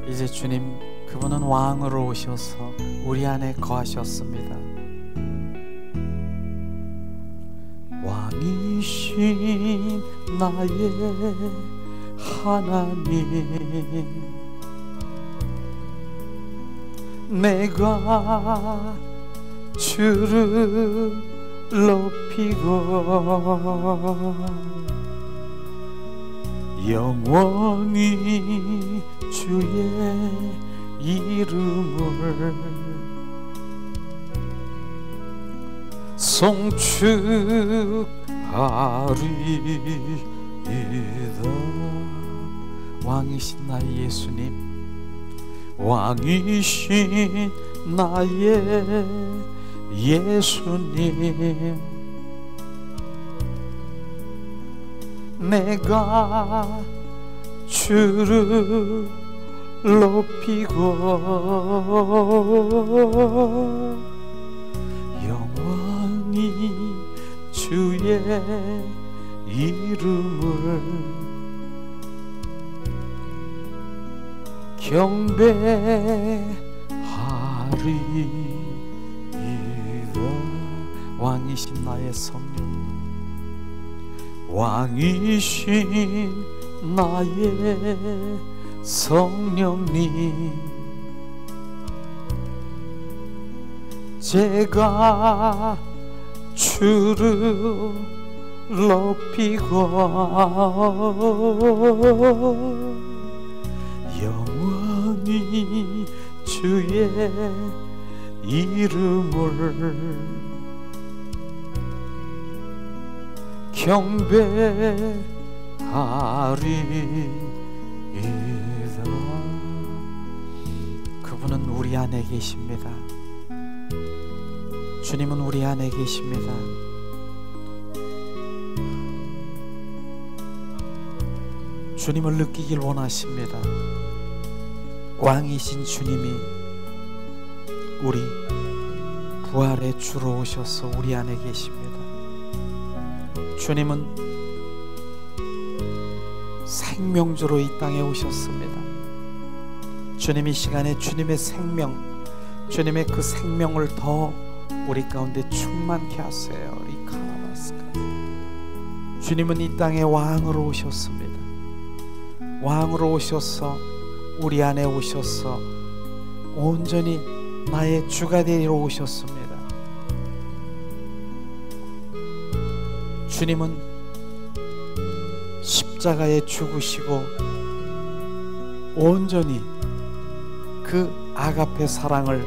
이제 주님, 그분은 왕으로 오셔서 우리 안에 거하셨습니다. 왕이신 나의 하나님, 내가 주를 높이고 영원히 주의 이름을 송축하리이다. 왕이신 나의 예수님, 왕이신 나의 예수님, 내가 주를 높이고 영원히 주의 이름을 경배하리이다. 왕이신 나의 성령, 왕이신 나의 성령님, 제가 주를 높이고 영원히 주의 이름을 경배하리이다. 그분은 우리 안에 계십니다. 주님은 우리 안에 계십니다. 주님을 느끼길 원하십니다. 왕이신 주님이 우리 부활의 주로 오셔서 우리 안에 계십니다. 주님은 생명주로 이 땅에 오셨습니다. 주님 이 시간에 주님의 생명, 주님의 그 생명을 더 우리 가운데 충만케 하세요. 주님은 이 땅에 왕으로 오셨습니다. 왕으로 오셔서 우리 안에 오셔서 온전히 나의 주가 되리러 오셨습니다. 주님은 십자가에 죽으시고 온전히 그 아가페 사랑을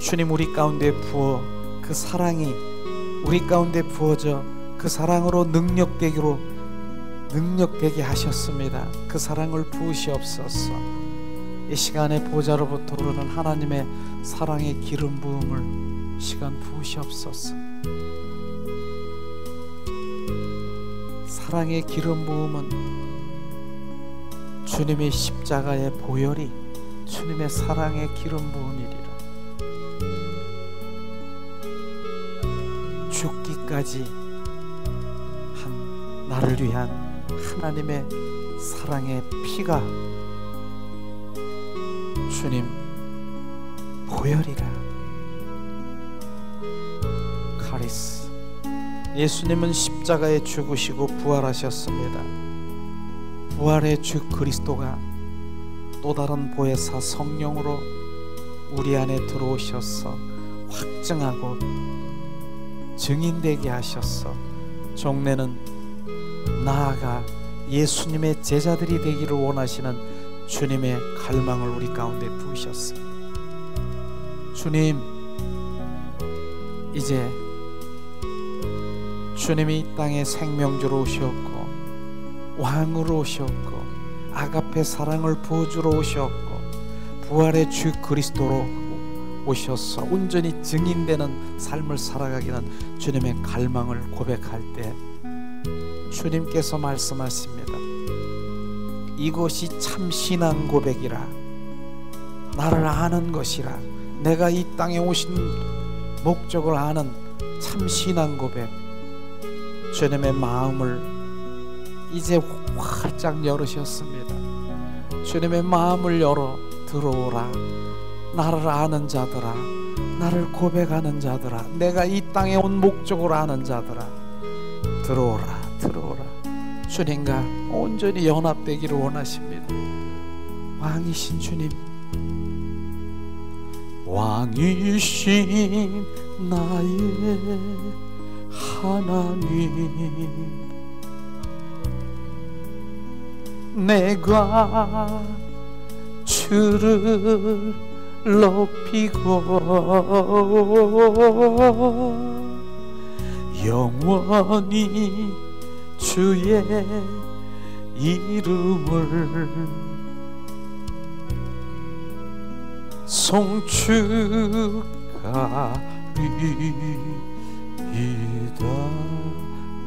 주님 우리 가운데 부어, 그 사랑이 우리 가운데 부어져 그 사랑으로 능력되게 하셨습니다. 그 사랑을 부으시옵소서. 이 시간에 보좌로부터 오르는 하나님의 사랑의 기름 부음을 시간 부으시옵소서. 사랑의 기름 부음은 주님의 십자가의 보혈이 주님의 사랑의 기름 부음이리라. 죽기까지 한 나를 위한 하나님의 사랑의 피가 주님 보혈이라. 카리스, 예수님은 십자가에 죽으시고 부활하셨습니다. 부활의 주 그리스도가 또 다른 보혜사 성령으로 우리 안에 들어오셔서 확증하고 증인되게 하셔서 종래는 나아가 예수님의 제자들이 되기를 원하시는 주님의 갈망을 우리 가운데 부으셨습니다. 주님, 이제 주님이 이 땅에 생명주로 오셨고 왕으로 오셨고 아가페 사랑을 부어주러 오셨고 부활의 주 그리스도로 오셔서 온전히 증인되는 삶을 살아가기는 주님의 갈망을 고백할 때 주님께서 말씀하십니다. 이것이 참 신앙 고백이라. 나를 아는 것이라. 내가 이 땅에 오신 목적을 아는 참 신앙 고백. 주님의 마음을 이제 활짝 열으셨습니다. 주님의 마음을 열어 들어오라. 나를 아는 자들아, 나를 고백하는 자들아, 내가 이 땅에 온 목적을 아는 자들아, 들어오라, 들어오라. 주님과 온전히 연합되기를 원하십니다. 왕이신 주님, 왕이신 나의 하나님, 내가 주를 높이고 영원히 주의 이름을 송축하리이다.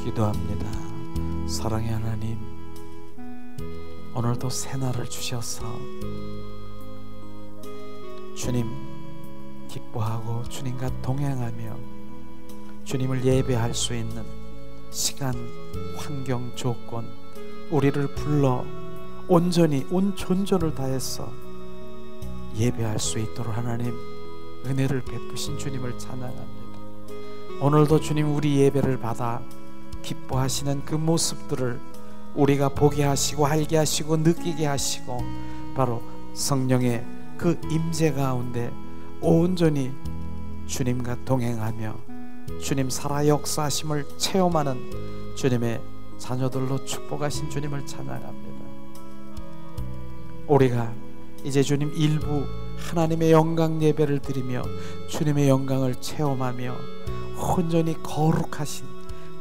기도합니다. 사랑의 하나님, 오늘도 새날을 주셔서 주님 기뻐하고 주님과 동행하며 주님을 예배할 수 있는 시간, 환경, 조건, 우리를 불러 온전히 온 존전을 다해서 예배할 수 있도록 하나님 은혜를 베푸신 주님을 찬양합니다. 오늘도 주님 우리 예배를 받아 기뻐하시는 그 모습들을 우리가 보게 하시고 알게 하시고 느끼게 하시고 바로 성령의 그 임재 가운데 온전히 주님과 동행하며 주님 살아 역사하심을 체험하는 주님의 자녀들로 축복하신 주님을 찬양합니다. 우리가 이제 주님 일부 하나님의 영광 예배를 드리며 주님의 영광을 체험하며 온전히 거룩하신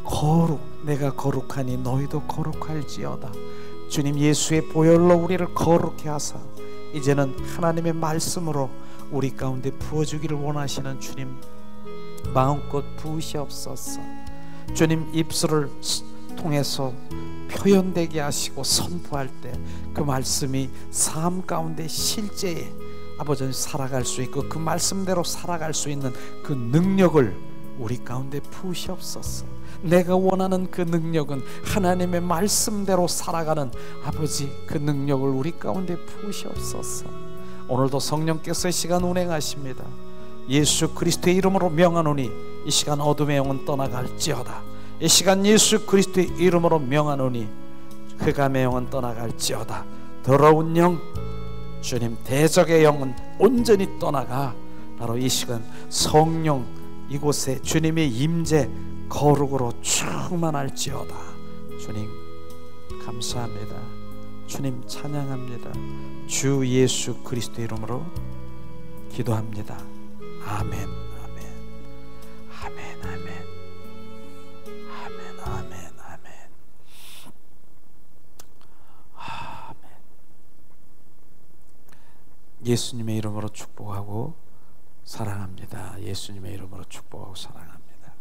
거룩, 내가 거룩하니 너희도 거룩할지어다. 주님 예수의 보혈로 우리를 거룩해 하사 이제는 하나님의 말씀으로 우리 가운데 부어주기를 원하시는 주님 마음껏 부으시옵소서. 주님 입술을 통해서 표현되게 하시고 선포할 때 그 말씀이 삶 가운데 실제 아버지 살아갈 수 있고 그 말씀대로 살아갈 수 있는 그 능력을 우리 가운데 부으시옵소서. 내가 원하는 그 능력은 하나님의 말씀대로 살아가는 아버지 그 능력을 우리 가운데 부으시옵소서. 오늘도 성령께서 이 시간 운행하십니다. 예수 그리스도의 이름으로 명하노니 이 시간 어둠의 영은 떠나갈지어다. 이 시간 예수 그리스도의 이름으로 명하노니 흑암의 영은 떠나갈지어다. 더러운 영, 주님 대적의 영은 온전히 떠나가 바로 이 시간 성령 이곳에 주님의 임재 거룩으로 충만할지어다. 주님 감사합니다. 주님 찬양합니다. 주 예수 그리스도 이름으로 기도합니다. 아멘, 아멘, 아멘, 아멘, 아멘, 아멘, 아멘, 아멘. 예수님의 이름으로 축복하고 사랑합니다. 예수님의 이름으로 축복하고 사랑합니다.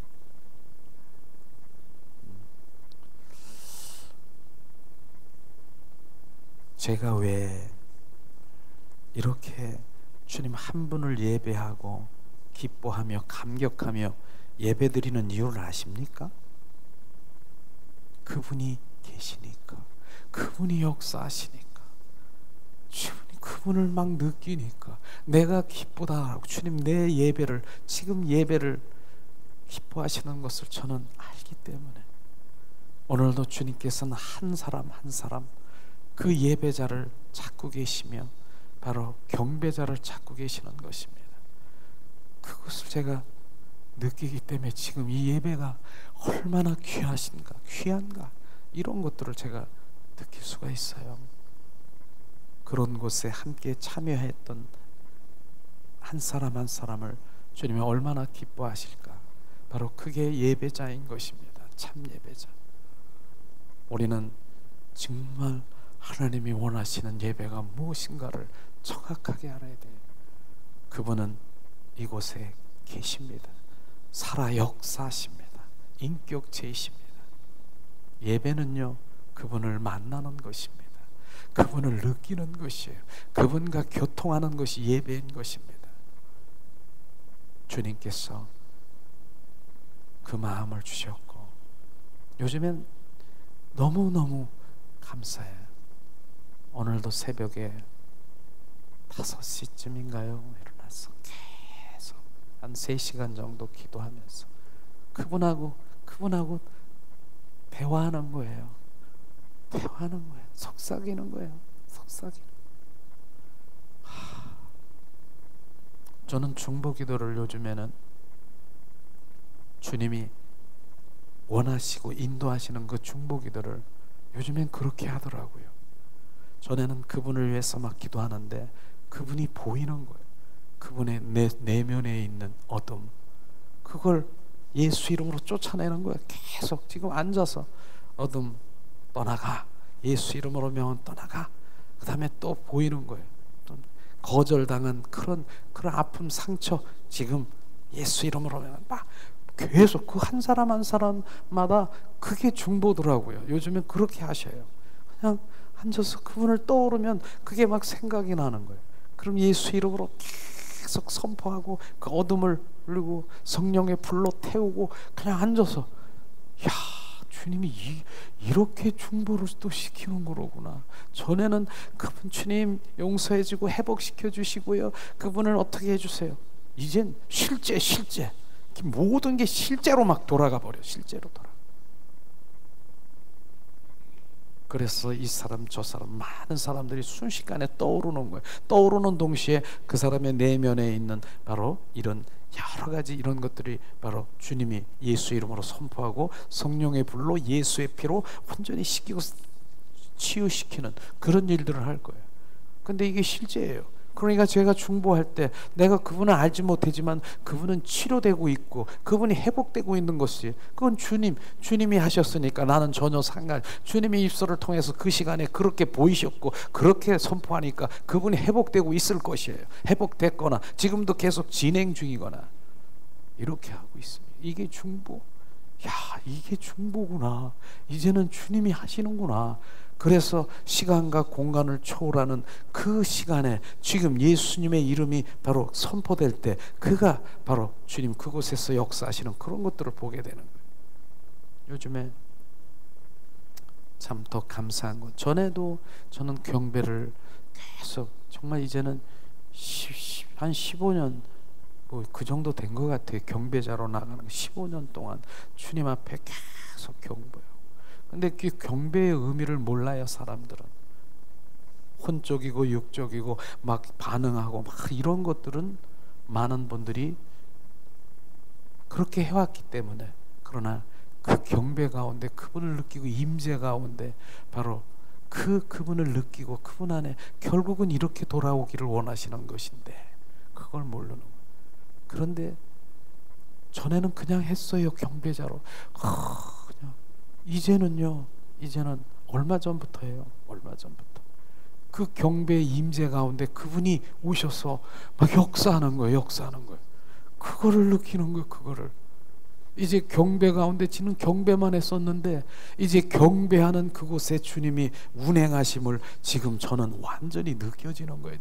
제가 왜 이렇게 주님 한 분을 예배하고 기뻐하며 감격하며 예배드리는 이유를 아십니까? 그분이 계시니까, 그분이 역사하시니까, 주님 그분을 막 느끼니까 내가 기쁘다. 주님 내 예배를 지금 예배를 기뻐하시는 것을 저는 알기 때문에 오늘도 주님께서는 한 사람 한 사람 그 예배자를 찾고 계시며 바로 경배자를 찾고 계시는 것입니다. 그것을 제가 느끼기 때문에 지금 이 예배가 얼마나 귀하신가, 귀한가 이런 것들을 제가 느낄 수가 있어요. 그런 곳에 함께 참여했던 한 사람 한 사람을 주님이 얼마나 기뻐하실까. 바로 그게 예배자인 것입니다. 참 예배자. 우리는 정말 하나님이 원하시는 예배가 무엇인가를 정확하게 알아야 돼요. 그분은 이곳에 계십니다. 살아 역사하십니다. 인격체이십니다. 예배는요 그분을 만나는 것입니다. 그분을 느끼는 것이에요. 그분과 교통하는 것이 예배인 것입니다. 주님께서 그 마음을 주셨고 요즘엔 너무너무 감사해요. 오늘도 새벽에 5시쯤인가요? 일어나서 계속 한 3시간 정도 기도하면서 그분하고 대화하는 거예요. 대화하는 거예요. 속삭이는 거예요. 속삭이는. 저는 중보 기도를 요즘에는 주님이 원하시고 인도하시는 그 중보 기도를 요즘엔 그렇게 하더라고요. 전에는 그분을 위해서 막 기도하는데 그분이 보이는 거예요. 그분의 내면에 있는 어둠, 그걸 예수 이름으로 쫓아내는 거예요. 계속 지금 앉아서 어둠 떠나가, 예수 이름으로 명은 떠나가. 그 다음에 또 보이는 거예요. 또 거절당한 그런 아픔, 상처, 지금 예수 이름으로 명은 막 계속 그 한 사람 한 사람마다 그게 중보더라고요. 요즘엔 그렇게 하셔요. 그냥 앉아서 그분을 떠오르면 그게 막 생각이 나는 거예요. 그럼 예수 이름으로 계속 선포하고 그 어둠을 울리고 성령의 불로 태우고 그냥 앉아서, 야, 주님이 이렇게 중보를 또 시키는 거로구나. 전에는 그분 주님 용서해주고 회복시켜 주시고요, 그분을 어떻게 해주세요. 이젠 실제 모든 게 실제로 막 돌아가 버려. 실제로 돌아. 그래서 이 사람 저 사람 많은 사람들이 순식간에 떠오르는 거예요. 떠오르는 동시에 그 사람의 내면에 있는 바로 이런 여러 가지 이런 것들이 바로 주님이 예수 이름으로 선포하고 성령의 불로 예수의 피로 완전히 씻기고 치유시키는 그런 일들을 할 거예요. 근데 이게 실제예요. 그러니까 제가 중보할 때 내가 그분을 알지 못하지만 그분은 치료되고 있고 그분이 회복되고 있는 것이, 그건 주님이 하셨으니까 나는 전혀 주님의 입술을 통해서 그 시간에 그렇게 보이셨고 그렇게 선포하니까 그분이 회복되고 있을 것이에요. 회복됐거나 지금도 계속 진행 중이거나 이렇게 하고 있습니다. 이게 중보. 야, 이게 중보구나. 이제는 주님이 하시는구나. 그래서 시간과 공간을 초월하는 그 시간에 지금 예수님의 이름이 바로 선포될 때 그가 바로 주님 그곳에서 역사하시는 그런 것들을 보게 되는 거예요. 요즘에 참 더 감사한 건, 전에도 저는 경배를 계속 정말 이제는 한 15년 뭐 그 정도 된 것 같아요. 경배자로 나가는 거 15년 동안 주님 앞에 계속 경배해요. 근데 그 경배의 의미를 몰라요. 사람들은 혼적이고 육적이고 막 반응하고 막 이런 것들은 많은 분들이 그렇게 해왔기 때문에. 그러나 그 경배 가운데 그분을 느끼고 임재 가운데 바로 그분을 느끼고 그분 안에 결국은 이렇게 돌아오기를 원하시는 것인데 그걸 모르는 거예요. 그런데 전에는 그냥 했어요. 경배자로 그냥. 이제는 얼마 전부터예요. 얼마 전부터 그 경배의 임재 가운데 그분이 오셔서 막 역사하는 거예요. 그거를 느끼는 거예요. 그거를 이제 경배 가운데 지는 경배만 했었는데 이제 경배하는 그곳에 주님이 운행하심을 지금 저는 완전히 느껴지는 거예요.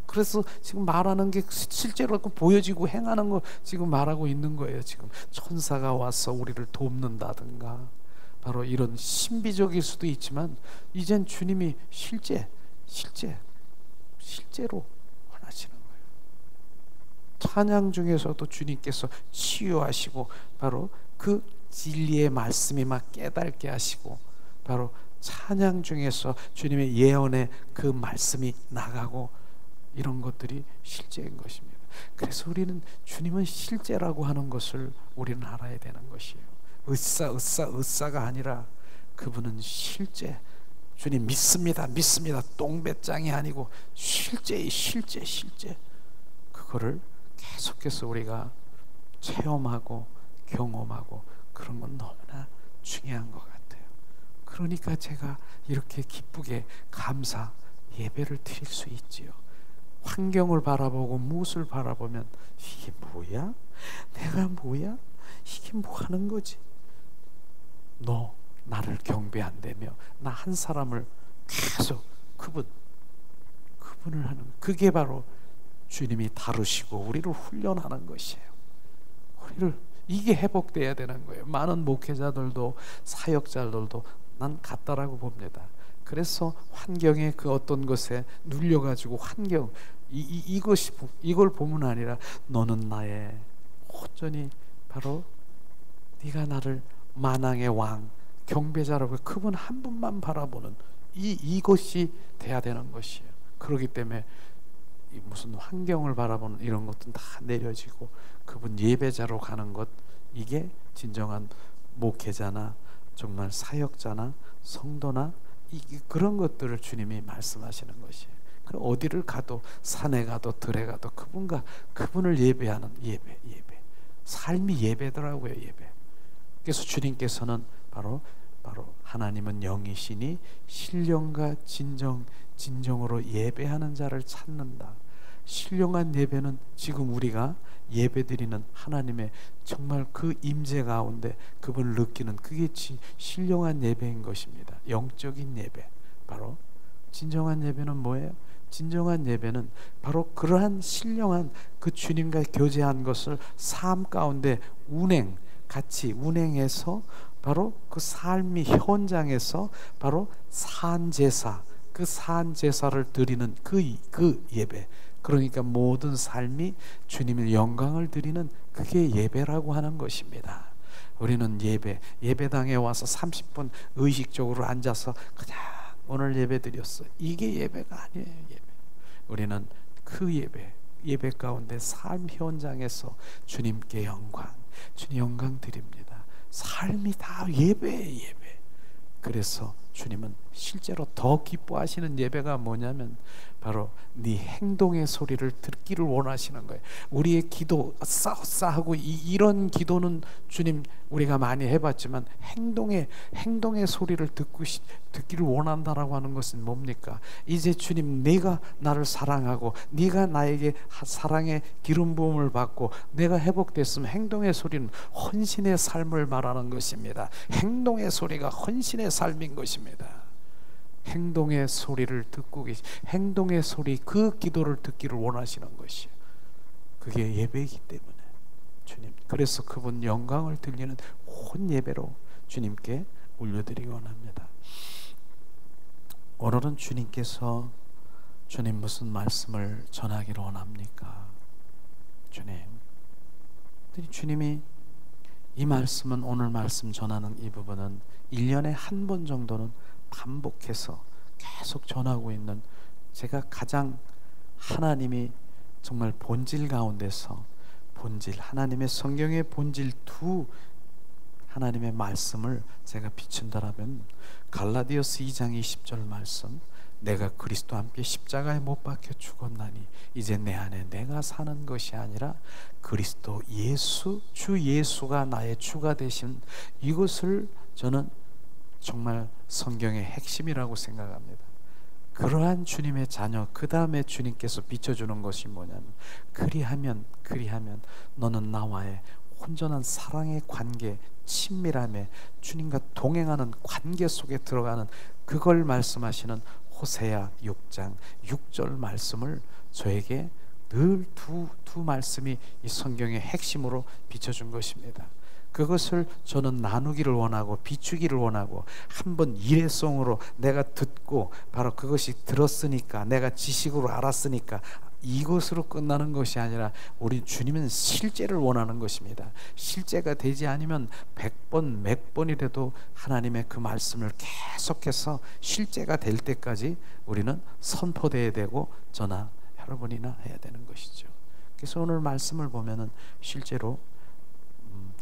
그래서 지금 말하는 게 실제로 보여지고 행하는 거 지금 말하고 있는 거예요. 지금 천사가 와서 우리를 돕는다든가 바로 이런 신비적일 수도 있지만 이젠 주님이 실제로 원하시는 거예요. 찬양 중에서도 주님께서 치유하시고 바로 그 진리의 말씀이 막 깨닫게 하시고 바로 찬양 중에서 주님의 예언의 그 말씀이 나가고 이런 것들이 실제인 것입니다. 그래서 우리는 주님은 실제라고 하는 것을 우리는 알아야 되는 것이에요. 으싸가 아니라 그분은 실제. 주님 믿습니다. 똥배짱이 아니고 실제. 그거를 계속해서 우리가 체험하고 경험하고 그런 건 너무나 중요한 것 같아요. 그러니까 제가 이렇게 기쁘게 감사 예배를 드릴 수 있지요. 환경을 바라보고 무엇을 바라보면 이게 뭐야? 내가 뭐야? 이게 뭐 하는 거지? 너 나를 경배한다며 나 한 사람을 계속 그분을 하는, 그게 바로 주님이 다루시고 우리를 훈련하는 것이에요. 이게 회복돼야 되는 거예요. 많은 목회자들도 사역자들도 난 같다라고 봅니다. 그래서 환경의 그 어떤 것에 눌려가지고 이걸 보면 아니라 너는 나의 온전히 바로 네가 나를 만왕의 왕 경배자라고 그분 한 분만 바라보는 이것이 돼야 되는 것이에요. 그렇기 때문에 무슨 환경을 바라보는 이런 것도 다 내려지고 그분 예배자로 가는 것, 이게 진정한 목회자나 정말 사역자나 성도나 그런 것들을 주님이 말씀하시는 것이에요. 어디를 가도 산에 가도 들에 가도 그분을 예배하는 예배 삶이 예배더라고요. 예배. 그래서 주님께서는 바로 하나님은 영이시니 신령과 진정으로 예배하는 자를 찾는다. 신령한 예배는 지금 우리가 예배드리는 하나님의 정말 그 임재 가운데 그분을 느끼는 그게 신령한 예배인 것입니다. 영적인 예배. 바로 진정한 예배는 뭐예요? 진정한 예배는 바로 그러한 신령한 그 주님과 교제한 것을 삶 가운데 같이 운행해서 바로 그 삶이 현장에서 바로 산제사, 그 산제사를 드리는 그 예배. 그러니까 모든 삶이 주님의 영광을 드리는 그게 예배라고 하는 것입니다. 우리는 예배당에 와서 30분 의식적으로 앉아서 그냥 오늘 예배 드렸어. 이게 예배가 아니에요. 예배. 우리는 그 예배 가운데 삶 현장에서 주님께 주님 영광 드립니다. 삶이 다 예배예요. 예배. 그래서 주님은 실제로 더 기뻐하시는 예배가 뭐냐면 바로 네 행동의 소리를 듣기를 원하시는 거예요. 우리의 기도 싸하고 이런 기도는 주님 우리가 많이 해봤지만 행동의 소리를 듣기를 원한다라고 하는 것은 뭡니까? 이제 주님, 네가 나를 사랑하고 네가 나에게 사랑의 기름 부음을 받고 내가 회복됐으면 행동의 소리는 헌신의 삶을 말하는 것입니다. 행동의 소리가 헌신의 삶인 것입니다. 행동의 소리를 듣고 행동의 소리, 그 기도를 듣기를 원하시는 것이에요. 그게 예배이기 때문에 주님, 그래서 그분 영광을 들리는 온 예배로 주님께 올려드리기 원합니다. 오늘은 주님께서 무슨 말씀을 전하기를 원합니까? 주님이 이 말씀은, 오늘 말씀 전하는 이 부분은 1년에 한 번 정도는 반복해서 계속 전하고 있는, 제가 가장 하나님이 정말 본질 가운데서 하나님의 성경의 본질 두 하나님의 말씀을 제가 비춘다라면 갈라디아서 2장 20절 말씀, 내가 그리스도와 함께 십자가에 못 박혀 죽었나니 이제 내 안에 내가 사는 것이 아니라 그리스도 예수, 주 예수가 나의 주가 되신, 이것을 저는 정말 성경의 핵심이라고 생각합니다. 그러한 주님의 자녀, 그 다음에 주님께서 비춰주는 것이 뭐냐면 그리하면 너는 나와의 온전한 사랑의 관계, 친밀함에 주님과 동행하는 관계 속에 들어가는, 그걸 말씀하시는 호세아 6장 6절 말씀을 저에게 늘 두 말씀이 이 성경의 핵심으로 비춰준 것입니다. 그것을 저는 나누기를 원하고 비추기를 원하고, 한번 일회성으로 내가 듣고 바로 그것이 들었으니까, 내가 지식으로 알았으니까 이것으로 끝나는 것이 아니라 우리 주님은 실제를 원하는 것입니다. 실제가 되지 않으면 100번 몇 번이라도 하나님의 그 말씀을 계속해서 실제가 될 때까지 우리는 선포돼야 되고 저나 여러분이나 해야 되는 것이죠. 그래서 오늘 말씀을 보면은 실제로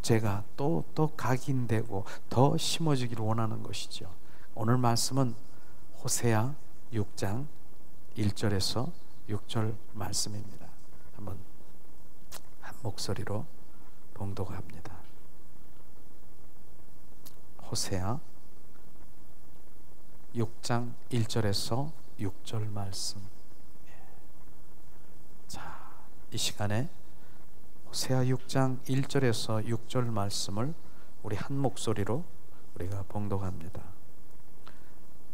제가 또 각인되고 더 심어지기를 원하는 것이죠. 오늘 말씀은 호세아 6장 1절에서 6절 말씀입니다. 한번 한 목소리로 봉독합니다. 호세아 6장 1절에서 6절 말씀. 자, 이 시간에 호세아 6장 1절에서 6절 말씀을 우리 한 목소리로 우리가 봉독합니다.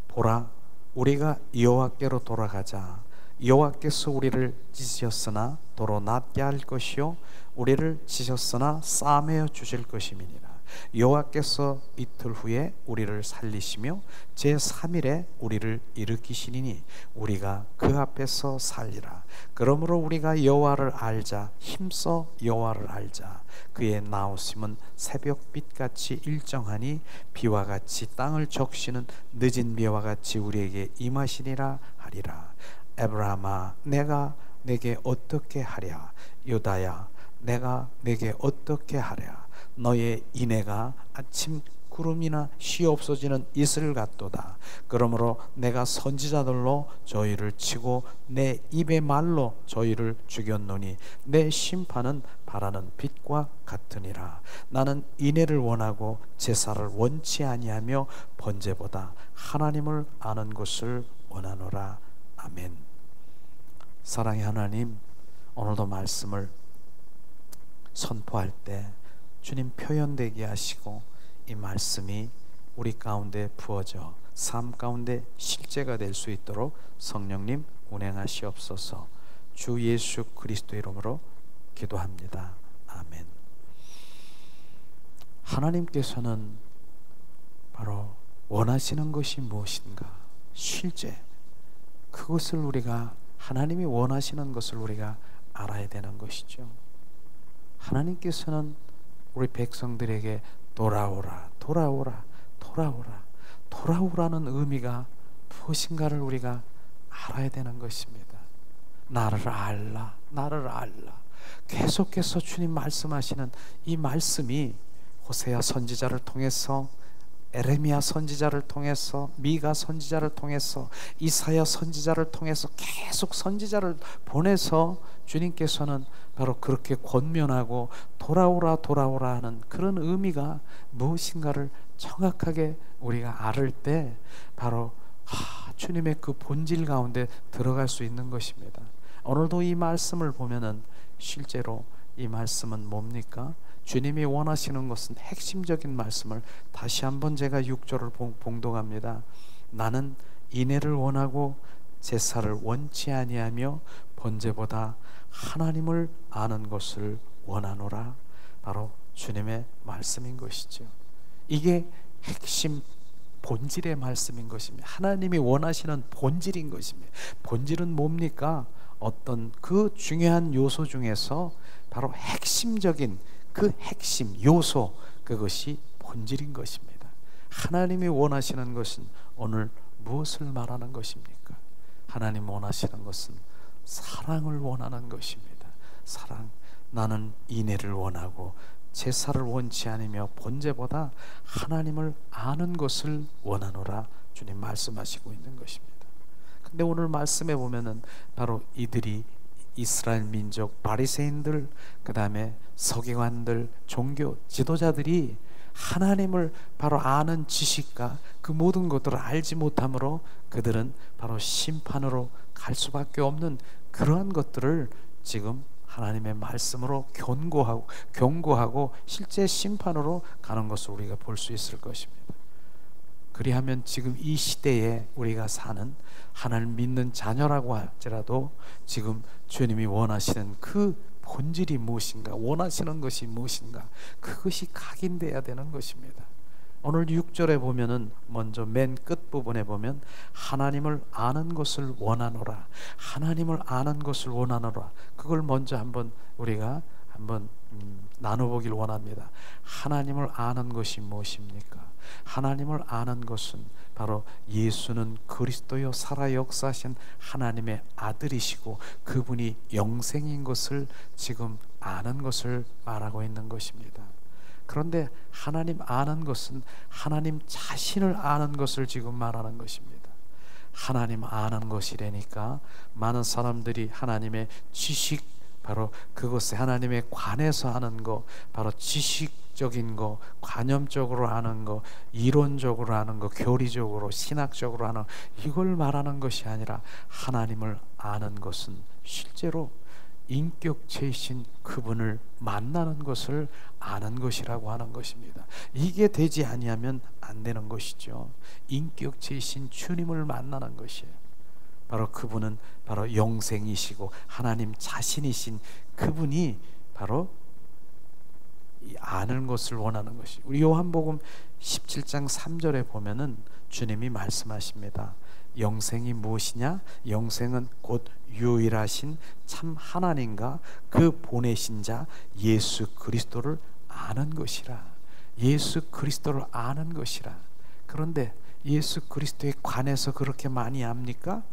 보라, 우리가 여호와께로 돌아가자. 여호와께서 우리를 찢으셨으나 도로 낫게 할 것이요 우리를 찢으셨으나 싸매어 주실 것임이니라. 여호와께서 이틀 후에 우리를 살리시며 제3일에 우리를 일으키시리니 우리가 그 앞에서 살리라. 그러므로 우리가 여호와를 알자. 힘써 여호와를 알자. 그의 나오심은 새벽빛같이 일정하니 비와 같이 땅을 적시는 늦은 비와 같이 우리에게 임하시리라 하리라. 에브라임아, 내가 내게 어떻게 하랴? 유다야, 내가 내게 어떻게 하랴? 너의 인애가 아침 구름이나 쉬 없어지는 이슬 같도다. 그러므로 내가 선지자들로 저희를 치고 내 입의 말로 저희를 죽였노니 내 심판은 바라는 빛과 같으니라. 나는 인애를 원하고 제사를 원치 아니하며 번제보다 하나님을 아는 것을 원하노라. 아멘. 사랑의 하나님, 오늘도 말씀을 선포할 때 주님 표현되게 하시고 이 말씀이 우리 가운데 부어져 삶 가운데 실제가 될 수 있도록 성령님 운행하시옵소서. 주 예수 그리스도 이름으로 기도합니다. 아멘. 하나님께서는 바로 원하시는 것이 무엇인가, 실제 그것을 우리가, 하나님이 원하시는 것을 우리가 알아야 되는 것이죠. 하나님께서는 우리 백성들에게 돌아오라, 돌아오라, 돌아오라, 돌아오라는 의미가 무엇인가를 우리가 알아야 되는 것입니다. 나를 알라, 나를 알라. 계속해서 주님 말씀하시는 이 말씀이 호세아 선지자를 통해서, 에레미야 선지자를 통해서, 미가 선지자를 통해서, 이사야 선지자를 통해서 계속 선지자를 보내서 주님께서는 바로 그렇게 권면하고 돌아오라 돌아오라 하는 그런 의미가 무엇인가를 정확하게 우리가 알을 때 바로 주님의 그 본질 가운데 들어갈 수 있는 것입니다. 오늘도 이 말씀을 보면은 실제로 이 말씀은 뭡니까? 주님이 원하시는 것은 핵심적인 말씀을 다시 한번 제가 6절을 봉독합니다. 나는 인애를 원하고 제사를 원치 아니하며 번제보다 하나님을 아는 것을 원하노라. 바로 주님의 말씀인 것이죠. 이게 핵심 본질의 말씀인 것입니다. 하나님이 원하시는 본질인 것입니다. 본질은 뭡니까? 어떤 그 중요한 요소 중에서 바로 핵심적인 그 핵심 요소, 그것이 본질인 것입니다. 하나님이 원하시는 것은 오늘 무엇을 말하는 것입니까? 하나님 원하시는 것은 사랑을 원하는 것입니다. 사랑. 나는 인애를 원하고 제사를 원치 않으며 번제보다 하나님을 아는 것을 원하노라. 주님 말씀하시고 있는 것입니다. 근데 오늘 말씀에 보면은 바로 이들이 이스라엘 민족 바리새인들, 그 다음에 서기관들, 종교 지도자들이 하나님을 바로 아는 지식과 그 모든 것들을 알지 못함으로 그들은 바로 심판으로 갈 수밖에 없는 그러한 것들을 지금 하나님의 말씀으로 경고하고 실제 심판으로 가는 것을 우리가 볼 수 있을 것입니다. 그리하면 지금 이 시대에 우리가 사는 하나님 믿는 자녀라고 할지라도 지금 주님이 원하시는 그 본질이 무엇인가, 원하시는 것이 무엇인가, 그것이 각인돼야 되는 것입니다. 오늘 6절에 보면은 먼저 맨 끝부분에 보면 하나님을 아는 것을 원하노라, 하나님을 아는 것을 원하노라. 그걸 먼저 한번 우리가 한번 나눠보길 원합니다. 하나님을 아는 것이 무엇입니까? 하나님을 아는 것은 바로 예수는 그리스도요 살아 역사하신 하나님의 아들이시고 그분이 영생인 것을 지금 아는 것을 말하고 있는 것입니다. 그런데 하나님 아는 것은 하나님 자신을 아는 것을 지금 말하는 것입니다. 하나님 아는 것이라니까 많은 사람들이 하나님의 지식, 바로 그것에 하나님에 관해서 하는 거, 바로 지식적인 거, 관념적으로 하는 거, 이론적으로 하는 거, 교리적으로 신학적으로 하는 거, 이걸 말하는 것이 아니라 하나님을 아는 것은 실제로 인격체이신 그분을 만나는 것을 아는 것이라고 하는 것입니다. 이게 되지 아니하면 안 되는 것이죠. 인격체이신 주님을 만나는 것이에요. 바로 그분은 바로 영생이시고 하나님 자신이신 그분이 바로 아는 것을 원하는 것이. 우리 요한복음 17장 3절에 보면은 주님이 말씀하십니다. 영생이 무엇이냐? 영생은 곧 유일하신 참 하나님과 그 보내신 자 예수 그리스도를 아는 것이라. 예수 그리스도를 아는 것이라. 그런데 예수 그리스도에 관해서 그렇게 많이 압니까?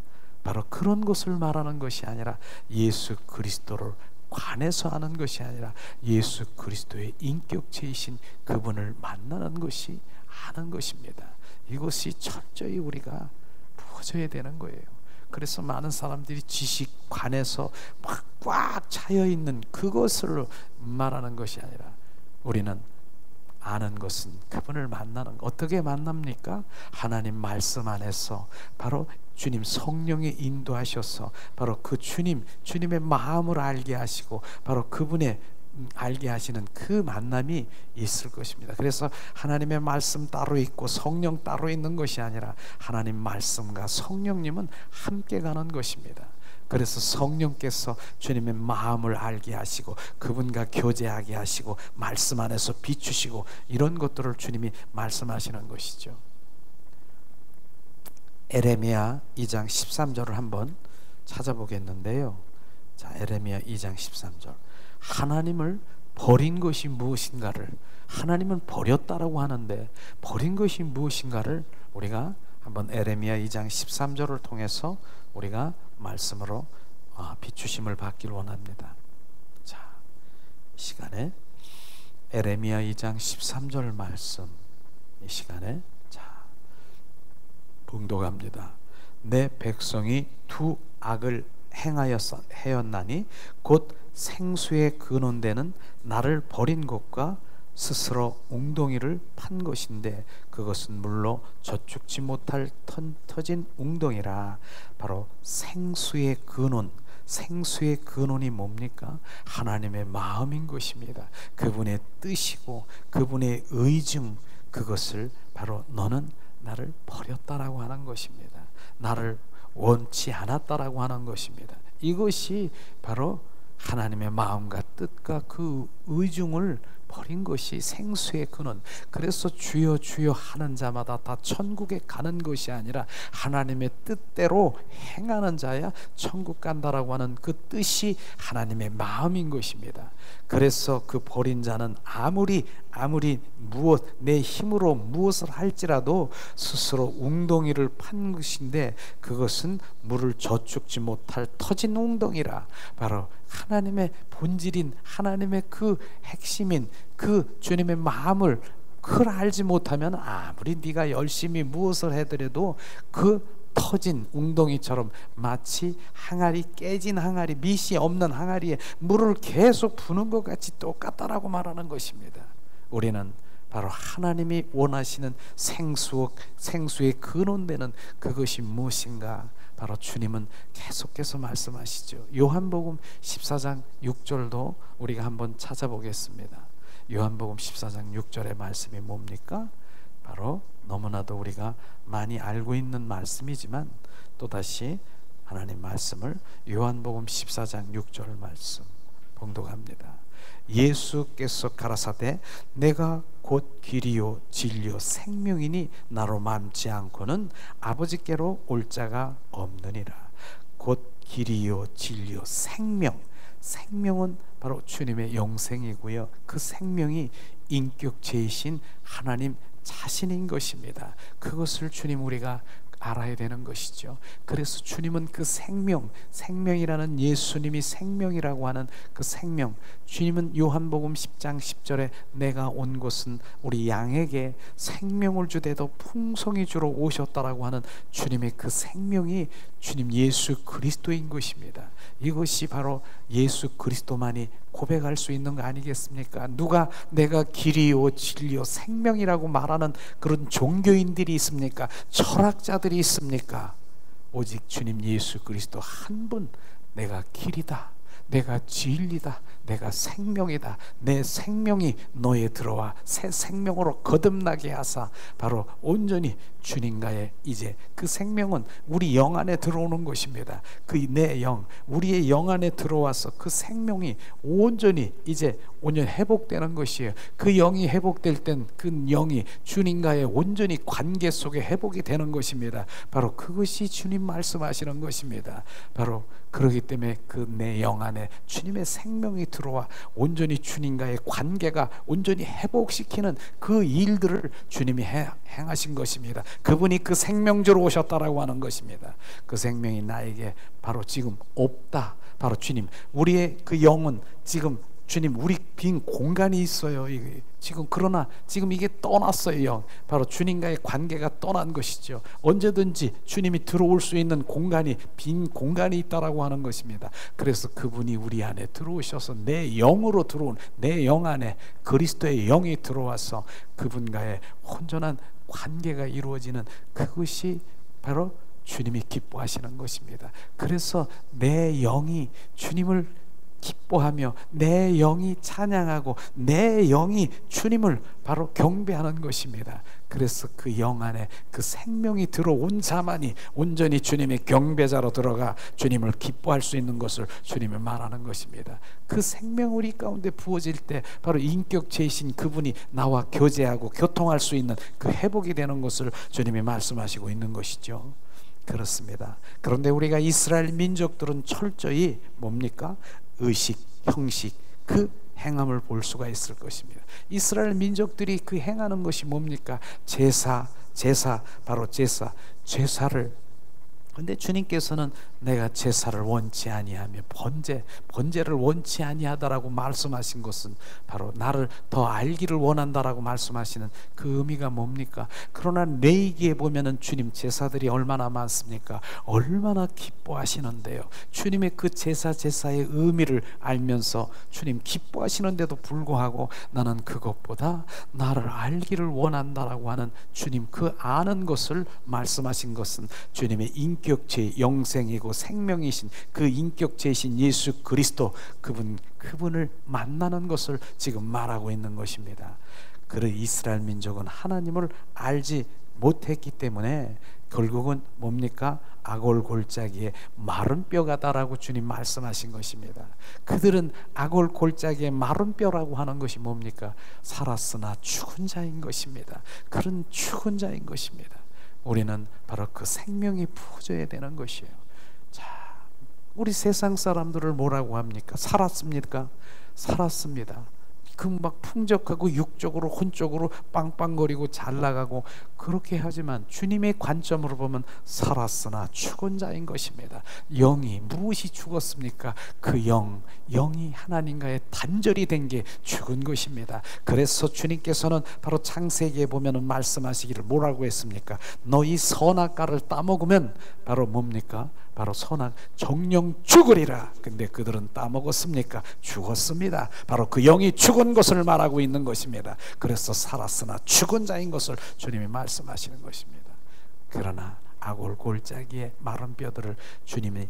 바로 그런 것을 말하는 것이 아니라 예수 그리스도를 관해서 아는 것이 아니라 예수 그리스도의 인격체이신 그분을 만나는 것이 아는 것입니다. 이것이 철저히 우리가 부어져야 되는 거예요. 그래서 많은 사람들이 지식 관해서 막 꽉 차여 있는 그것을 말하는 것이 아니라 우리는 아는 것은 그분을 만나는 것. 어떻게 만납니까? 하나님 말씀 안에서 바로 주님 성령이 인도하셔서 바로 그 주님의 마음을 알게 하시고 바로 그분의 알게 하시는 그 만남이 있을 것입니다. 그래서 하나님의 말씀 따로 있고 성령 따로 있는 것이 아니라 하나님 말씀과 성령님은 함께 가는 것입니다. 그래서 성령께서 주님의 마음을 알게 하시고 그분과 교제하게 하시고 말씀 안에서 비추시고 이런 것들을 주님이 말씀하시는 것이죠. 에레미야 2장 13절을 한번 찾아보겠는데요. 자, 에레미야 2장 13절. 하나님을 버린 것이 무엇인가를, 하나님은 버렸다라고 하는데 버린 것이 무엇인가를 우리가 한번 에레미야 2장 13절을 통해서 우리가 말씀으로 비추심을 받기를 원합니다. 자, 이 시간에 에레미야 2장 13절 말씀, 이 시간에 자 봉독합니다. 내 백성이 두 악을 행하였나니 곧 생수의 근원되는 나를 버린 것과 스스로 웅덩이를 판 것인데 그것은 물로 저축지 못할 터진 웅덩이라. 바로 생수의 근원, 생수의 근원이 뭡니까? 하나님의 마음인 것입니다. 그분의 뜻이고 그분의 의중, 그것을 바로 너는 나를 버렸다라고 하는 것입니다. 나를 원치 않았다라고 하는 것입니다. 이것이 바로 하나님의 마음과 뜻과 그 의중을 버린 것이 생수의 근원. 그래서 주여 주여 하는 자마다 다 천국에 가는 것이 아니라 하나님의 뜻대로 행하는 자야 천국 간다라고 하는 그 뜻이 하나님의 마음인 것입니다. 그래서 그 버린 자는 아무리 내 힘으로 무엇을 할지라도 스스로 웅덩이를 판 것인데 그것은 물을 저축지 못할 터진 웅덩이라. 바로 하나님의 본질인 하나님의 그 핵심인 그 주님의 마음을 그걸 알지 못하면 아무리 네가 열심히 무엇을 해더라도 그 터진 웅덩이처럼 마치 항아리, 깨진 항아리, 밑이 없는 항아리에 물을 계속 부는 것 같이 똑같다라고 말하는 것입니다. 우리는 바로 하나님이 원하시는 생수의 근원되는 그것이 무엇인가? 바로 주님은 계속해서 말씀하시죠. 요한복음 14장 6절도 우리가 한번 찾아보겠습니다. 요한복음 14장 6절의 말씀이 뭡니까? 바로 너무나도 우리가 많이 알고 있는 말씀이지만 또다시 하나님 말씀을 요한복음 14장 6절 말씀 봉독합니다. 예수께서 가라사대 내가 곧 길이요 진리요 생명이니 나로 맘지 않고는 아버지께로 올 자가 없느니라. 곧 길이요 진리요 생명. 생명은 바로 주님의 영생이고요. 그 생명이 인격체이신 하나님 자신인 것입니다. 그것을 주님 우리가 알아야 되는 것이죠. 그래서 주님은 그 생명이라는 예수님이 생명이라고 하는 그 생명, 주님은 요한복음 10장 10절에 내가 온 것은 우리 양에게 생명을 주되도 풍성히 주러 오셨다라고 하는 주님의 그 생명이 주님 예수 그리스도인 것입니다. 이것이 바로 예수 그리스도만이 고백할 수 있는 거 아니겠습니까? 누가 내가 길이요 진리요 생명이라고 말하는 그런 종교인들이 있습니까? 철학자들이 있습니까? 오직 주님 예수 그리스도 한 분, 내가 길이다, 내가 진리다, 내가 생명이다, 내 생명이 너에 들어와 새 생명으로 거듭나게 하사 바로 온전히 주님과의 이제 그 생명은 우리 영 안에 들어오는 것입니다. 그 내 영, 우리의 영 안에 들어와서 그 생명이 온전히 이제 온전히 회복되는 것이에요. 그 영이 회복될 땐 그 영이 주님과의 온전히 관계 속에 회복이 되는 것입니다. 바로 그것이 주님 말씀하시는 것입니다. 바로 그렇기 때문에 그 내 영 안에 주님의 생명이 들어와 온전히 주님과의 관계가 온전히 회복시키는 그 일들을 주님이 행하신 것입니다. 그분이 그 생명주로 오셨다라고 하는 것입니다. 그 생명이 나에게 바로 지금 없다. 바로 주님, 우리의 그 영은 지금 주님, 우리 빈 공간이 있어요. 지금 그러나 지금 이게 떠났어요. 영. 바로 주님과의 관계가 떠난 것이죠. 언제든지 주님이 들어올 수 있는 공간이, 빈 공간이 있다라고 하는 것입니다. 그래서 그분이 우리 안에 들어오셔서 내 영으로 들어온, 내 영 안에 그리스도의 영이 들어와서 그분과의 온전한 관계가 이루어지는 그것이 바로 주님이 기뻐하시는 것입니다. 그래서 내 영이 주님을 기뻐하며 내 영이 찬양하고 내 영이 주님을 바로 경배하는 것입니다. 그래서 그 영 안에 그 생명이 들어온 자만이 온전히 주님의 경배자로 들어가 주님을 기뻐할 수 있는 것을 주님이 말하는 것입니다. 그 생명 우리 가운데 부어질 때 바로 인격체이신 그분이 나와 교제하고 교통할 수 있는 그 회복이 되는 것을 주님이 말씀하시고 있는 것이죠. 그렇습니다. 그런데 우리가 이스라엘 민족들은 철저히 뭡니까? 의식, 형식, 그 행함을 볼 수가 있을 것입니다. 이스라엘 민족들이 그 행하는 것이 뭡니까? 제사, 바로 제사를. 근데 주님께서는 내가 제사를 원치 아니하며 번제를 원치 아니하다라고 말씀하신 것은 바로 나를 더 알기를 원한다라고 말씀하시는 그 의미가 뭡니까? 그러나 레위기에 보면은 주님 제사들이 얼마나 많습니까? 얼마나 기뻐하시는데요. 주님의 그 제사의 의미를 알면서 주님 기뻐하시는데도 불구하고 나는 그것보다 나를 알기를 원한다라고 하는 주님 그 아는 것을 말씀하신 것은 주님의 인격체 영생이고 생명이신 그 인격체이신 예수 그리스도 그분을 만나는 것을 지금 말하고 있는 것입니다. 그래 이스라엘 민족은 하나님을 알지 못했기 때문에 결국은 뭡니까? 아골 골짜기에 마른 뼈가다라고 주님 말씀하신 것입니다. 그들은 아골 골짜기에 마른 뼈라고 하는 것이 뭡니까? 살았으나 죽은 자인 것입니다. 그런 죽은 자인 것입니다. 우리는 바로 그 생명이 부어져야 되는 것이에요. 자, 우리 세상 사람들을 뭐라고 합니까? 살았습니까? 살았습니다. 그 막 풍족하고 육적으로 혼적으로 빵빵거리고 잘 나가고 그렇게 하지만 주님의 관점으로 보면 살았으나 죽은 자인 것입니다. 영이 무엇이 죽었습니까? 그 영이 하나님과의 단절이 된 게 죽은 것입니다. 그래서 주님께서는 바로 창세기에 보면은 말씀하시기를 뭐라고 했습니까? 너희 선악과를 따먹으면 바로 뭡니까? 바로 선악 정령 죽으리라. 근데 그들은 따먹었습니까? 죽었습니다. 바로 그 영이 죽은 것을 말하고 있는 것입니다. 그래서 살았으나 죽은 자인 것을 주님이 말씀하시는 것입니다. 그러나 아골 골짜기의 마른 뼈들을 주님이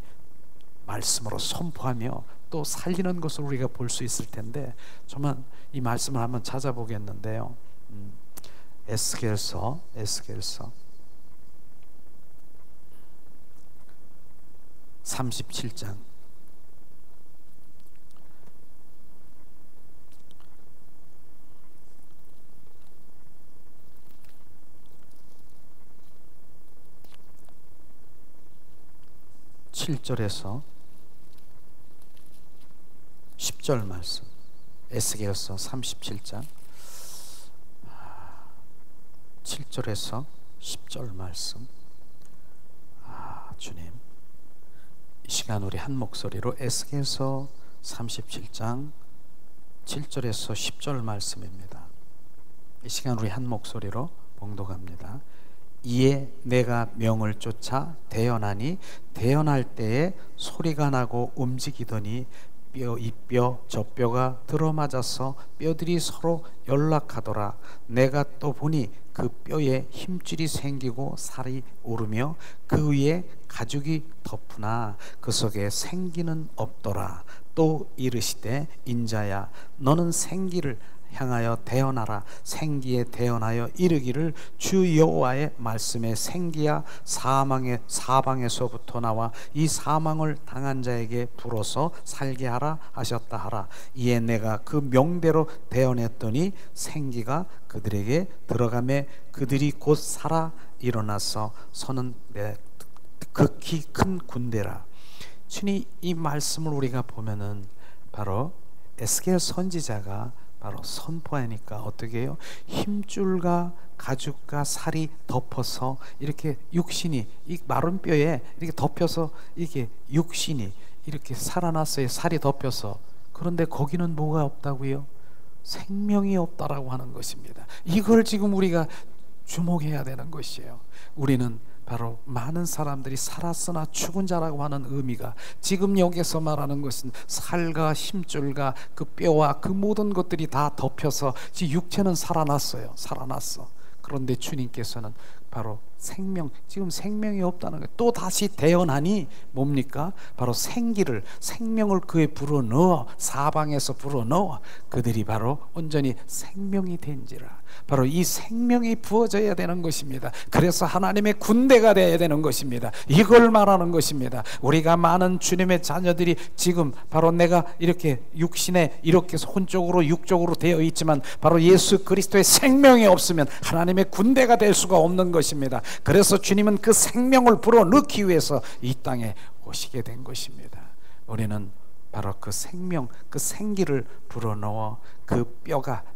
말씀으로 선포하며 또 살리는 것을 우리가 볼 수 있을 텐데 정말 이 말씀을 한번 찾아보겠는데요. 에스겔서 37장 7절에서 10절 말씀. 에스겔서 37장 7절에서 10절 말씀. 주님, 이 시간 우리 한 목소리로 에스겔서 37장 7절에서 10절 말씀입니다. 이 시간 우리 한 목소리로 봉독합니다. 이에 내가 명을 쫓아 대언하니 대언할 때에 소리가 나고 움직이더니 이 뼈 저 뼈가 들어맞아서 뼈들이 서로 연락하더라. 내가 또 보니 그 뼈에 힘줄이 생기고 살이 오르며 그 위에 가죽이 덮으나 그 속에 생기는 없더라. 또 이르시되 인자야 너는 생기를 향하여 대언하라. 생기에 대언하여 이르기를 주 여호와의 말씀에 생기야 사방에서부터 나와 이 사망을 당한 자에게 불어서 살게 하라 하셨다 하라. 이에 내가 그 명대로 대언했더니 생기가 그들에게 들어가매 그들이 곧 살아 일어나서 서는 내 극히 큰 군대라. 주님 이 말씀을 우리가 보면은 바로 에스겔 선지자가 바로 선포하니까 어떻게 해요? 힘줄과 가죽과 살이 덮어서 이렇게 육신이 이 마른 뼈에 이렇게 덮여서 이렇게 육신이 이렇게 살아났어요. 살이 덮여서. 그런데 거기는 뭐가 없다고요? 생명이 없다라고 하는 것입니다. 이걸 지금 우리가 주목해야 되는 것이에요. 우리는 바로 많은 사람들이 살았으나 죽은 자라고 하는 의미가 지금 여기서 말하는 것은 살과 힘줄과 그 뼈와 그 모든 것들이 다 덮여서 지금 육체는 살아났어요. 살아났어. 그런데 주님께서는 바로 생명, 지금 생명이 없다는 거예요. 또 다시 대언하니 뭡니까? 바로 생명을 그에 불어넣어 사방에서 불어넣어 그들이 바로 온전히 생명이 된지라. 바로 이 생명이 부어져야 되는 것입니다. 그래서 하나님의 군대가 되어야 되는 것입니다. 이걸 말하는 것입니다. 우리가 많은 주님의 자녀들이 지금 바로 내가 이렇게 육신에 이렇게 혼적으로 육적으로 되어 있지만 바로 예수 그리스도의 생명이 없으면 하나님의 군대가 될 수가 없는 것입니다. 그래서 주님은 그 생명을 불어넣기 위해서 이 땅에 오시게 된 것입니다. 우리는 바로 그 생명, 그 생기를 불어넣어 그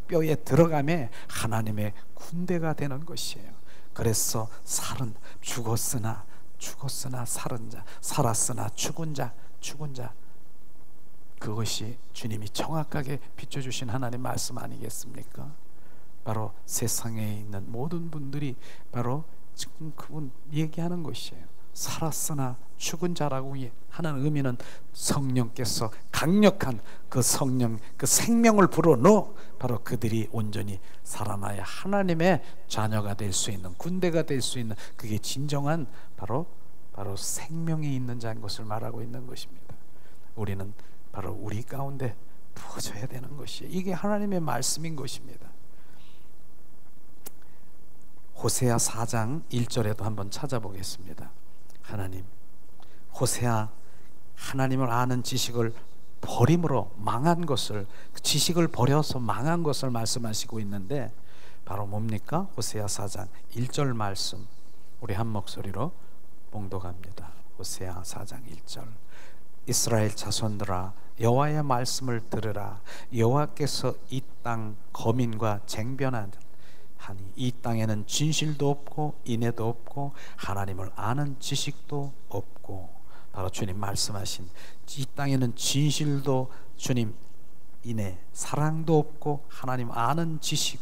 뼈에 들어가며 하나님의 군대가 되는 것이에요. 그래서 살은 죽었으나 살은 자, 살았으나 죽은 자, 그것이 주님이 정확하게 비춰주신 하나님 말씀 아니겠습니까? 바로 세상에 있는 모든 분들이 바로 지금 그분 얘기하는 것이에요. 살았으나 죽은 자라고 하는 의미는 성령께서 강력한 그 성령, 그 생명을 불어넣어 바로 그들이 온전히 살아나야 하나님의 자녀가 될 수 있는, 군대가 될 수 있는, 그게 진정한 바로 생명이 있는 자인 것을 말하고 있는 것입니다. 우리는 바로 우리 가운데 부어져야 되는 것이에요. 이게 하나님의 말씀인 것입니다. 호세아 4장 1절에도 한번 찾아보겠습니다. 하나님, 호세아 하나님을 아는 지식을 버림으로 망한 것을, 지식을 버려서 망한 것을 말씀하시고 있는데 바로 뭡니까? 호세아 4장 1절 말씀 우리 한 목소리로 봉독합니다. 호세아 4장 1절. 이스라엘 자손들아 여호와의 말씀을 들으라. 여호와께서 이 땅 거민과 쟁변하니 이 땅에는 진실도 없고 인애도 없고 하나님을 아는 지식도 없고. 바로 주님 말씀하신 이 땅에는 진실도, 주님 인애, 사랑도 없고 하나님 아는 지식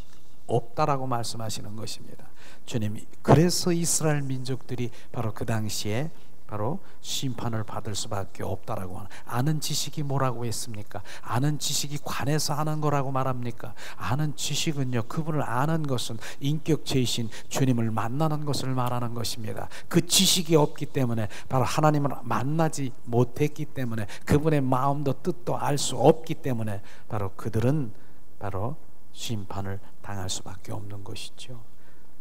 없다라고 말씀하시는 것입니다. 주님이 그래서 이스라엘 민족들이 바로 그 당시에 바로 심판을 받을 수밖에 없다라고 하는, 아는 지식이 뭐라고 했습니까? 아는 지식이 관해서 아는 거라고 말합니까? 아는 지식은요, 그분을 아는 것은 인격체이신 주님을 만나는 것을 말하는 것입니다. 그 지식이 없기 때문에 바로 하나님을 만나지 못했기 때문에 그분의 마음도 뜻도 알 수 없기 때문에 바로 그들은 바로 심판을 당할 수밖에 없는 것이죠.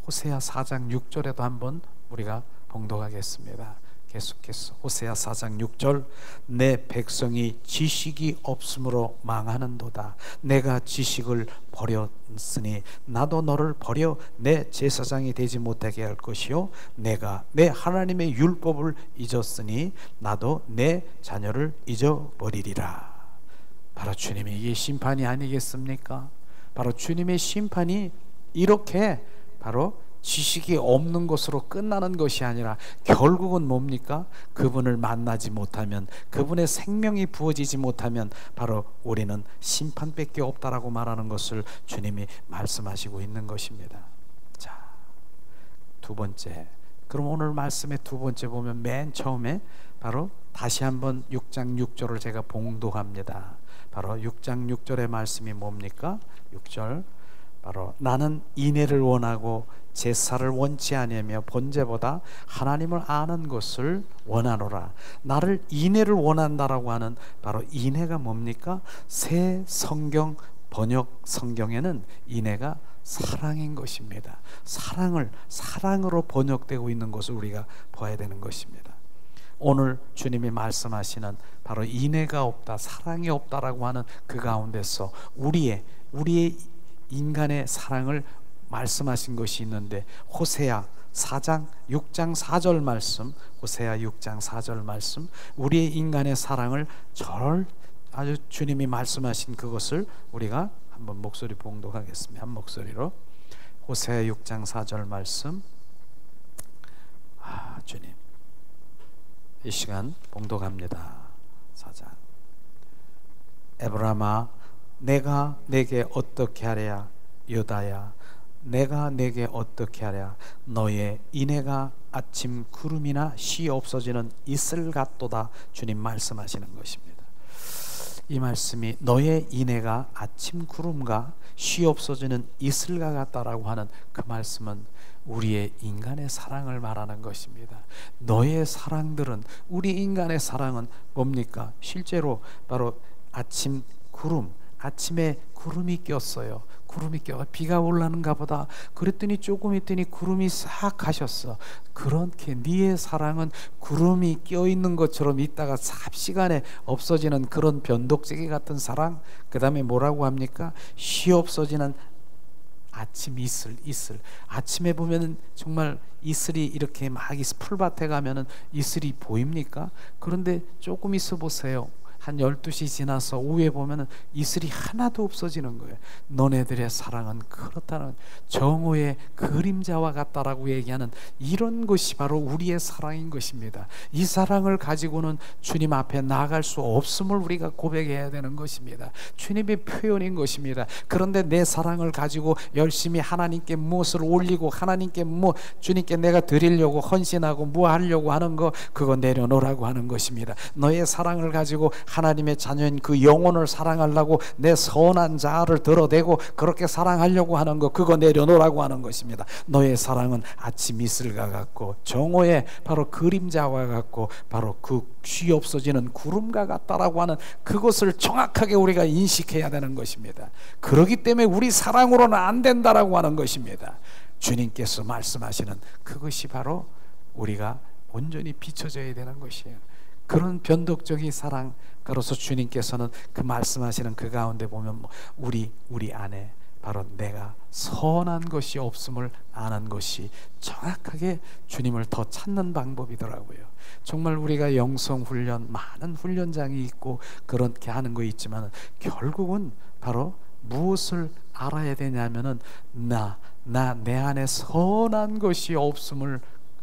호세아 4장 6절에도 한번 우리가 봉독하겠습니다. 계속해서 호세아 4장 6절. 내 백성이 지식이 없으므로 망하는도다. 내가 지식을 버렸으니 나도 너를 버려 내 제사장이 되지 못하게 할 것이요 내가 내 하나님의 율법을 잊었으니 나도 내 자녀를 잊어버리리라. 바로 주님의 이게 심판이 아니겠습니까? 바로 주님의 심판이 이렇게 바로 지식이 없는 것으로 끝나는 것이 아니라 결국은 뭡니까? 그분을 만나지 못하면, 그분의 생명이 부어지지 못하면 바로 우리는 심판밖에 없다라고 말하는 것을 주님이 말씀하시고 있는 것입니다. 자, 두 번째, 그럼 오늘 말씀의 두 번째 보면 맨 처음에 바로 다시 한번 6장 6절을 제가 봉독합니다. 바로 6장 6절의 말씀이 뭡니까? 6절. 바로 나는 인애를 원하고 제사를 원치 아니하며 번제보다 하나님을 아는 것을 원하노라. 나를 인애를 원한다라고 하는 바로 인애가 뭡니까? 새 성경 번역 성경에는 인애가 사랑인 것입니다. 사랑으로 번역되고 있는 것을 우리가 봐야 되는 것입니다. 오늘 주님이 말씀하시는 바로 인애가 없다, 사랑이 없다라고 하는 그 가운데서 우리의 인간의 사랑을 말씀하신 것이 있는데, 호세아 4장 6장 4절 말씀, 호세아 6장 4절 말씀, 우리의 인간의 사랑을 아주 주님이 말씀하신 그것을 우리가 한번 목소리 봉독하겠습니다. 한 목소리로 호세아 6장 4절 말씀. 주님, 이 시간 봉독합니다. 4장. 에브라마, 내가 내게 어떻게 하랴? 유다야, 내가 내게 어떻게 하랴? 너의 인애가 아침 구름이나 쉬 없어지는 이슬 같도다. 주님 말씀하시는 것입니다. 이 말씀이 너의 인애가 아침 구름과 쉬 없어지는 이슬과 같다라고 하는 그 말씀은 우리의 인간의 사랑을 말하는 것입니다. 너의 사랑들은, 우리 인간의 사랑은 뭡니까? 실제로 바로 아침 구름, 아침에 구름이 꼈어요. 구름이 껴 비가 올라는가 보다 그랬더니 조금 있더니 구름이 싹 가셨어. 그렇게 네의 사랑은 구름이 껴있는 것처럼 있다가 삽시간에 없어지는 그런 변덕제기 같은 사랑. 그 다음에 뭐라고 합니까? 쉬 없어지는 아침 이슬. 아침에 보면은 정말 이슬이 이렇게 막 풀밭에 가면은 이슬이 보입니까? 그런데 조금 있어 보세요. 한 12시 지나서 오후에 보면 이슬이 하나도 없어지는 거예요. 너네들의 사랑은 그렇다는, 정오의 그림자와 같다라고 얘기하는 이런 것이 바로 우리의 사랑인 것입니다. 이 사랑을 가지고는 주님 앞에 나아갈 수 없음을 우리가 고백해야 되는 것입니다. 주님의 표현인 것입니다. 그런데 내 사랑을 가지고 열심히 하나님께 무엇을 올리고 하나님께 주님께 내가 드리려고 헌신하고 하려고 하는 거, 그거 내려놓으라고 하는 것입니다. 너의 사랑을 가지고 하나님의 자녀인 그 영혼을 사랑하려고 내 선한 자아를 드러내고 그렇게 사랑하려고 하는 거, 그거 내려놓으라고 하는 것입니다. 너의 사랑은 아침 이슬과 같고 정오의 바로 그림자와 같고 바로 그 쉬 없어지는 구름과 같다라고 하는 그것을 정확하게 우리가 인식해야 되는 것입니다. 그렇기 때문에 우리 사랑으로는 안 된다라고 하는 것입니다. 주님께서 말씀하시는 그것이 바로 우리가 온전히 비춰져야 되는 것이에요. 그런 변덕적인 사랑, 그래서 주님께서는 그 말씀하시는 그 가운데 보면 우리 안에 바로 내가 선한 것이 없음을 아는 것이 정확하게 주님을 더 찾는 방법이더라고요. 정말 우리가 영성 훈련, 많은 훈련장이 있고 그렇게 하는 거 있지만 결국은 바로 무엇을 알아야 되냐면은 내 안에 선한 것이 없음을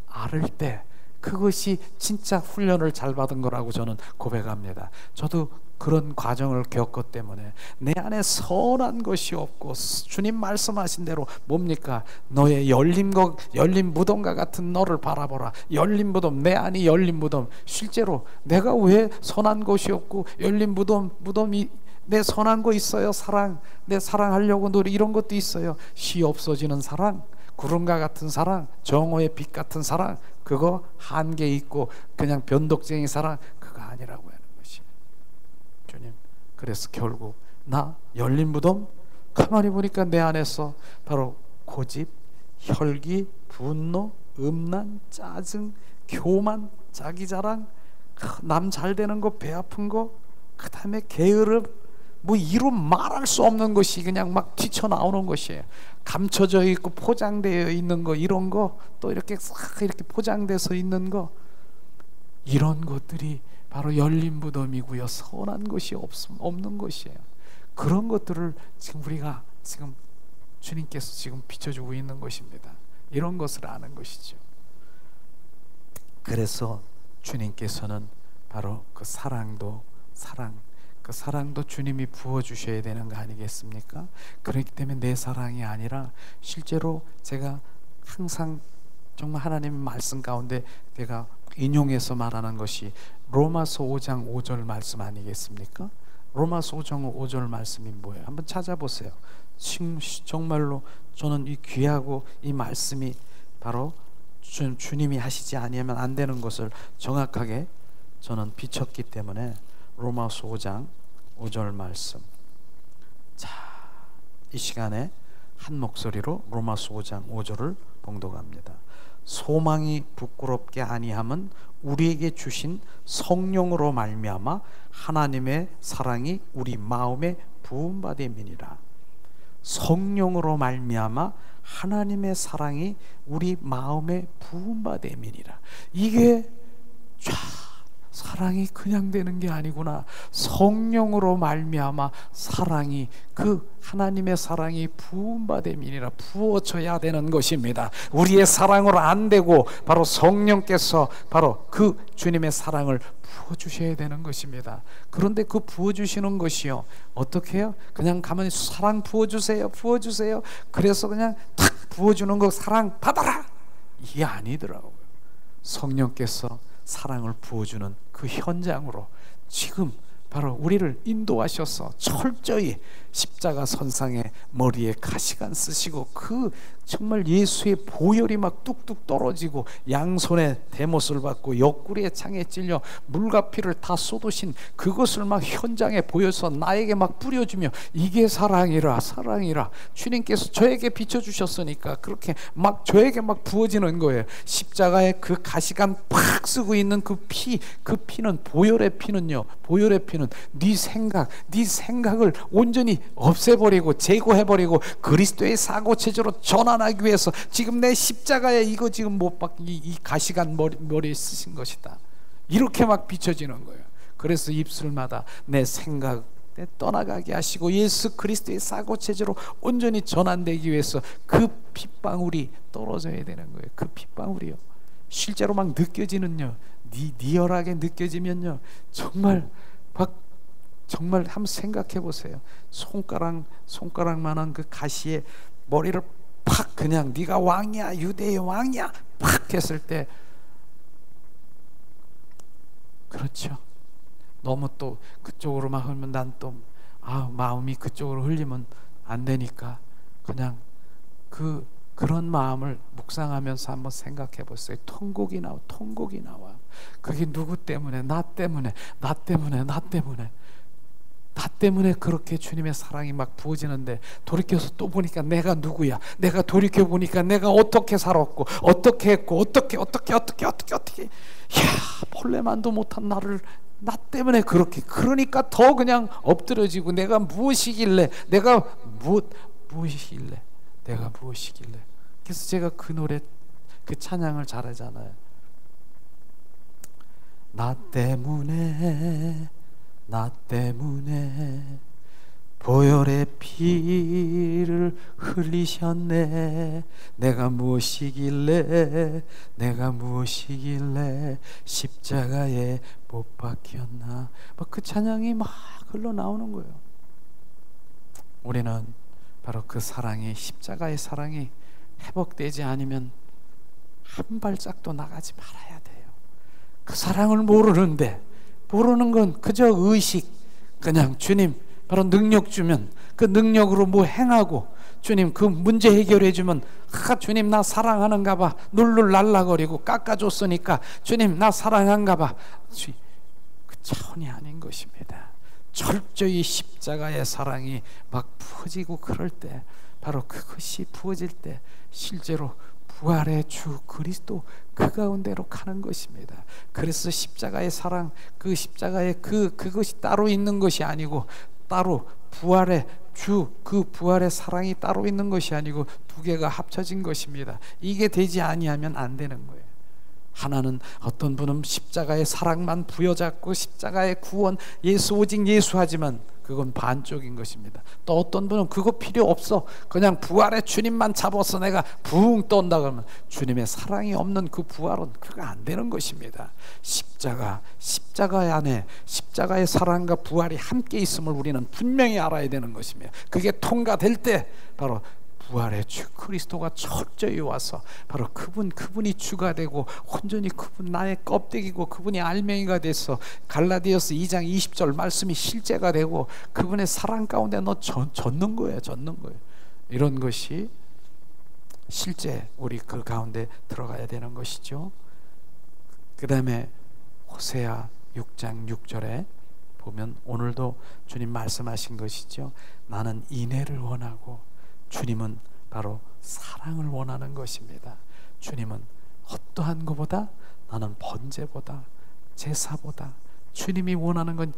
알을 때, 그것이 진짜 훈련을 잘 받은 거라고 저는 고백합니다. 저도 그런 과정을 겪었기 때문에 내 안에 선한 것이 없고, 주님 말씀하신 대로 뭡니까? 너의 열린 무덤과 같은 너를 바라보라. 열린 무덤, 내 안이 열린 무덤. 실제로 내가 왜 선한 것이 없고 열린 무덤이 내 선한 거 있어요. 사랑, 내 사랑하려고 노래, 이런 것도 있어요. 시 없어지는 사랑, 구름과 같은 사랑, 정오의 빛 같은 사랑, 그거 한계 있고 그냥 변덕쟁이 사랑, 그거 아니라고 하는 것이 주님. 그래서 결국 나 열린 무덤, 가만히 보니까 내 안에서 바로 고집, 혈기, 분노, 음란, 짜증, 교만, 자기자랑, 남 잘 되는 거, 배 아픈 거, 그 다음에 게으름, 이루 말할 수 없는 것이 그냥 막 튀쳐나오는 것이에요. 감춰져 있고 포장되어 있는 거, 이런 거, 또 이렇게 싹 이렇게 포장돼서 있는 거, 이런 것들이 바로 열린 무덤이고요. 선한 것이 없는 것이에요. 그런 것들을 지금 우리가 지금 주님께서 지금 비춰주고 있는 것입니다. 이런 것을 아는 것이죠. 그래서 주님께서는 바로 그 사랑도 주님이 부어주셔야 되는 거 아니겠습니까? 그렇기 때문에 내 사랑이 아니라, 실제로 제가 항상 정말 하나님의 말씀 가운데 내가 인용해서 말하는 것이 로마서 5장 5절 말씀 아니겠습니까? 로마서 5장 5절 말씀이 뭐예요? 한번 찾아보세요. 정말로 저는 이 귀하고 이 말씀이 바로 주님이 하시지 아니하면 안 되는 것을 정확하게 저는 비췄기 때문에 로마서 5장 5절 말씀, 자, 이 시간에 한 목소리로 로마서 5장 5절을 봉독합니다. 소망이 부끄럽게 아니함은 우리에게 주신 성령으로 말미암아 하나님의 사랑이 우리 마음에 부음받음이니라. 성령으로 말미암아 하나님의 사랑이 우리 마음에 부음받음이니라. 이게 사랑이 그냥 되는 게 아니구나. 성령으로 말미암아 사랑이, 그 하나님의 사랑이 부음받음이니라. 부어져야 되는 것입니다. 우리의 사랑으로 안 되고 바로 성령께서 바로 그 주님의 사랑을 부어주셔야 되는 것입니다. 그런데 그 부어주시는 것이요, 어떻게 해요? 그냥 가만히 사랑 부어주세요, 부어주세요, 그래서 그냥 탁 부어주는 거, 사랑 받아라, 이게 아니더라고요. 성령께서 사랑을 부어주는 그 현장으로 지금 바로 우리를 인도하셔서 철저히 십자가 선상에 머리에 가시관 쓰시고, 그 정말 예수의 보혈이 막 뚝뚝 떨어지고 양손에 대못을 받고 옆구리에 창에 찔려 물과 피를 다 쏟으신 그것을 막 현장에 보여서 나에게 막 뿌려주며, 이게 사랑이라, 사랑이라. 주님께서 저에게 비춰주셨으니까 그렇게 막 저에게 막 부어지는 거예요. 십자가에 그 가시관 팍 쓰고 있는 그 피, 그 피는, 보혈의 피는요, 보혈의 피는 네 생각을 온전히 없애버리고 제거해버리고 그리스도의 사고체제로 전환하기 위해서 지금 내 십자가에 이거 지금 못 박힌 이 가시관 머리에 쓰신 것이다. 이렇게 막 비춰지는 거예요. 그래서 입술마다 내 생각 떠나가게 하시고 예수 그리스도의 사고체제로 온전히 전환되기 위해서 그 핏방울이 떨어져야 되는 거예요. 그 핏방울이요, 실제로 막 느껴지는요, 리얼하게 느껴지면요, 정말 한번 생각해 보세요. 손가락만한 그 가시에 머리를 팍, 그냥 네가 왕이야, 유대의 왕이야 팍 했을 때, 그렇죠, 너무 또 그쪽으로만 흘면 난 또 마음이 그쪽으로 흘리면 안 되니까 그냥 그런 마음을 묵상하면서 한번 생각해 보세요. 통곡이 나와. 그게 누구 때문에? 나 때문에 그렇게 주님의 사랑이 막 부어지는데, 돌이켜서 또 보니까 내가 누구야? 내가 돌이켜 보니까 내가 어떻게 살았고 어떻게 했고 어떻게 본래만도 못한 나를, 나 때문에 그렇게, 그러니까 더 그냥 엎드려지고, 내가 무엇이길래 그래서 제가 그 노래, 그 찬양을 잘하잖아요. 나 때문에 보혈의 피를 흘리셨네. 내가 무엇이길래 십자가에 못 박혔나. 그 찬양이 막 흘러나오는 거예요. 우리는 바로 그 사랑이, 십자가의 사랑이 회복되지 않으면 한 발짝도 나가지 말아야 돼요. 그 사랑을 모르는 건 그저 의식, 그냥 주님 바로 능력 주면 그 능력으로 뭐 행하고, 주님 그 문제 해결해 주면 주님 나 사랑하는가 봐, 눌눌 날라거리고 깎아줬으니까 주님 나 사랑한가 봐. 그 차원이 아닌 것입니다. 철저히 십자가의 사랑이 막 부어지고 그럴 때, 바로 그것이 부어질 때 실제로 부활의 주 그리스도 그 가운데로 가는 것입니다. 그래서 십자가의 사랑, 그 십자가의 그것이 따로 있는 것이 아니고, 따로 부활의 주, 그 부활의 사랑이 따로 있는 것이 아니고 두 개가 합쳐진 것입니다. 이게 되지 아니하면 안 되는 거예요. 하나는, 어떤 분은 십자가의 사랑만 부여잡고 십자가의 구원, 오직 예수 하지만 그건 반쪽인 것입니다. 또 어떤 분은 그거 필요 없어, 그냥 부활의 주님만 잡아서 내가 붕 떤다 그러면 주님의 사랑이 없는 그 부활은 그거 안 되는 것입니다. 십자가 안에 십자가의 사랑과 부활이 함께 있음을 우리는 분명히 알아야 되는 것입니다. 그게 통과될 때 바로 부활의 주 그리스도가 철저히 와서 바로 그분이 주가 되고, 온전히 그분 나의 껍데기고, 그분이 알맹이가 돼서 갈라디아서 2장 20절 말씀이 실제가 되고, 그분의 사랑 가운데 너 젖는 거예요. 이런 것이 실제 우리 그 가운데 들어가야 되는 것이죠. 그 다음에 호세아 6장 6절에 보면 오늘도 주님 말씀하신 것이죠. 나는 인애를 원하고 주님은 바로 사랑을 원하는 것입니다. 주님은 어떠한 것보다 나는 번제보다 제사보다, 주님이 원하는 건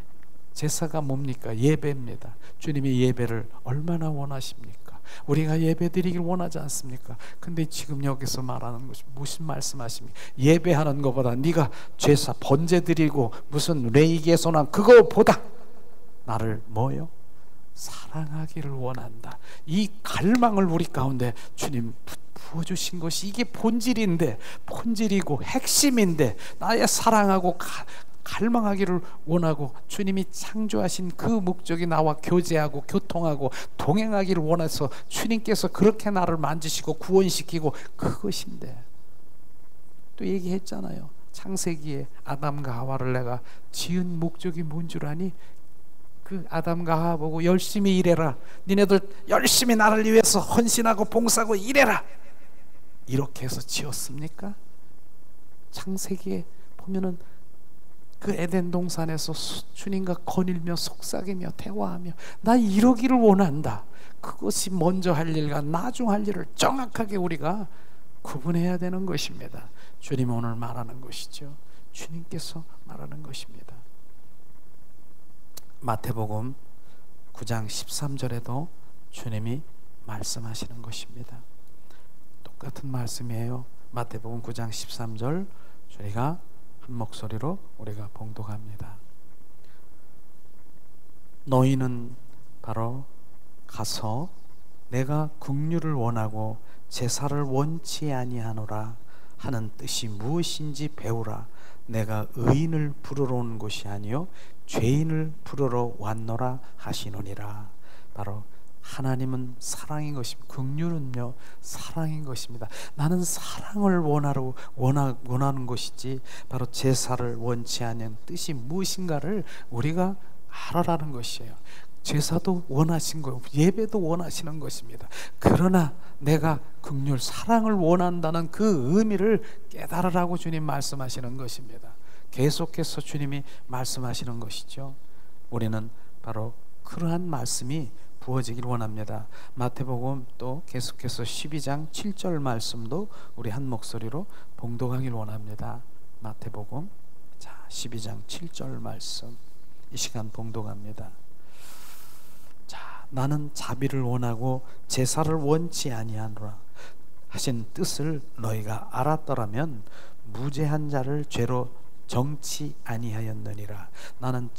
제사가 뭡니까? 예배입니다. 주님이 예배를 얼마나 원하십니까? 우리가 예배 드리길 원하지 않습니까? 근데 지금 여기서 말하는 것이 무슨 말씀하십니까? 예배하는 것보다 네가 제사 번제 드리고 무슨 레이기에서나 그거보다 나를 뭐요? 사랑하기를 원한다. 이 갈망을 우리 가운데 주님 부어주신 것이 이게 본질인데, 본질이고 핵심인데, 나의 사랑하고 갈망하기를 원하고 주님이 창조하신 그 목적이 나와 교제하고 교통하고 동행하기를 원해서 주님께서 그렇게 나를 만지시고 구원시키고 그것인데, 또 얘기했잖아요. 창세기에 아담과 하와를 내가 지은 목적이 뭔 줄 아니? 그 아담과 하와 보고 열심히 일해라, 니네들 열심히 나를 위해서 헌신하고 봉사하고 일해라, 이렇게 해서 지었습니까? 창세기에 보면은 그 에덴 동산에서 주님과 거닐며 속삭이며 대화하며 나 이러기를 원한다. 그것이 먼저 할 일과 나중 할 일을 정확하게 우리가 구분해야 되는 것입니다. 주님 오늘 말하는 것이죠. 주님께서 말하는 것입니다. 마태복음 9장 13절에도 주님이 말씀하시는 것입니다. 똑같은 말씀이에요. 마태복음 9장 13절 저희가 한 목소리로 우리가 봉독합니다. 너희는 바로 가서 내가 긍휼을 원하고 제사를 원치 아니하노라 하는 뜻이 무엇인지 배우라. 내가 의인을 부르러 온 것이 아니요 죄인을 부르러 왔노라 하시노니라. 바로 하나님은 사랑인 것입니다. 긍휼은요 사랑인 것입니다. 나는 사랑을 원하는 것이지 바로 제사를 원치 않는 뜻이 무엇인가를 우리가 알아라는 것이에요. 제사도 원하신 거예요. 예배도 원하시는 것입니다. 그러나 내가 긍휼 사랑을 원한다는 그 의미를 깨달으라고 주님 말씀하시는 것입니다. 계속해서 주님이 말씀하시는 것이죠. 우리는 바로 그러한 말씀이 부어지길 원합니다. 마태복음 또 계속해서 12장 7절 말씀도 우리 한 목소리로 봉독하길 원합니다. 마태복음 12장 7절 말씀 이 시간 봉독합니다. 자, 나는 자비를 원하고 제사를 원치 아니하노라 하신 뜻을 너희가 알았더라면 무죄한 자를 죄로 정치 아니하였느니라. 나는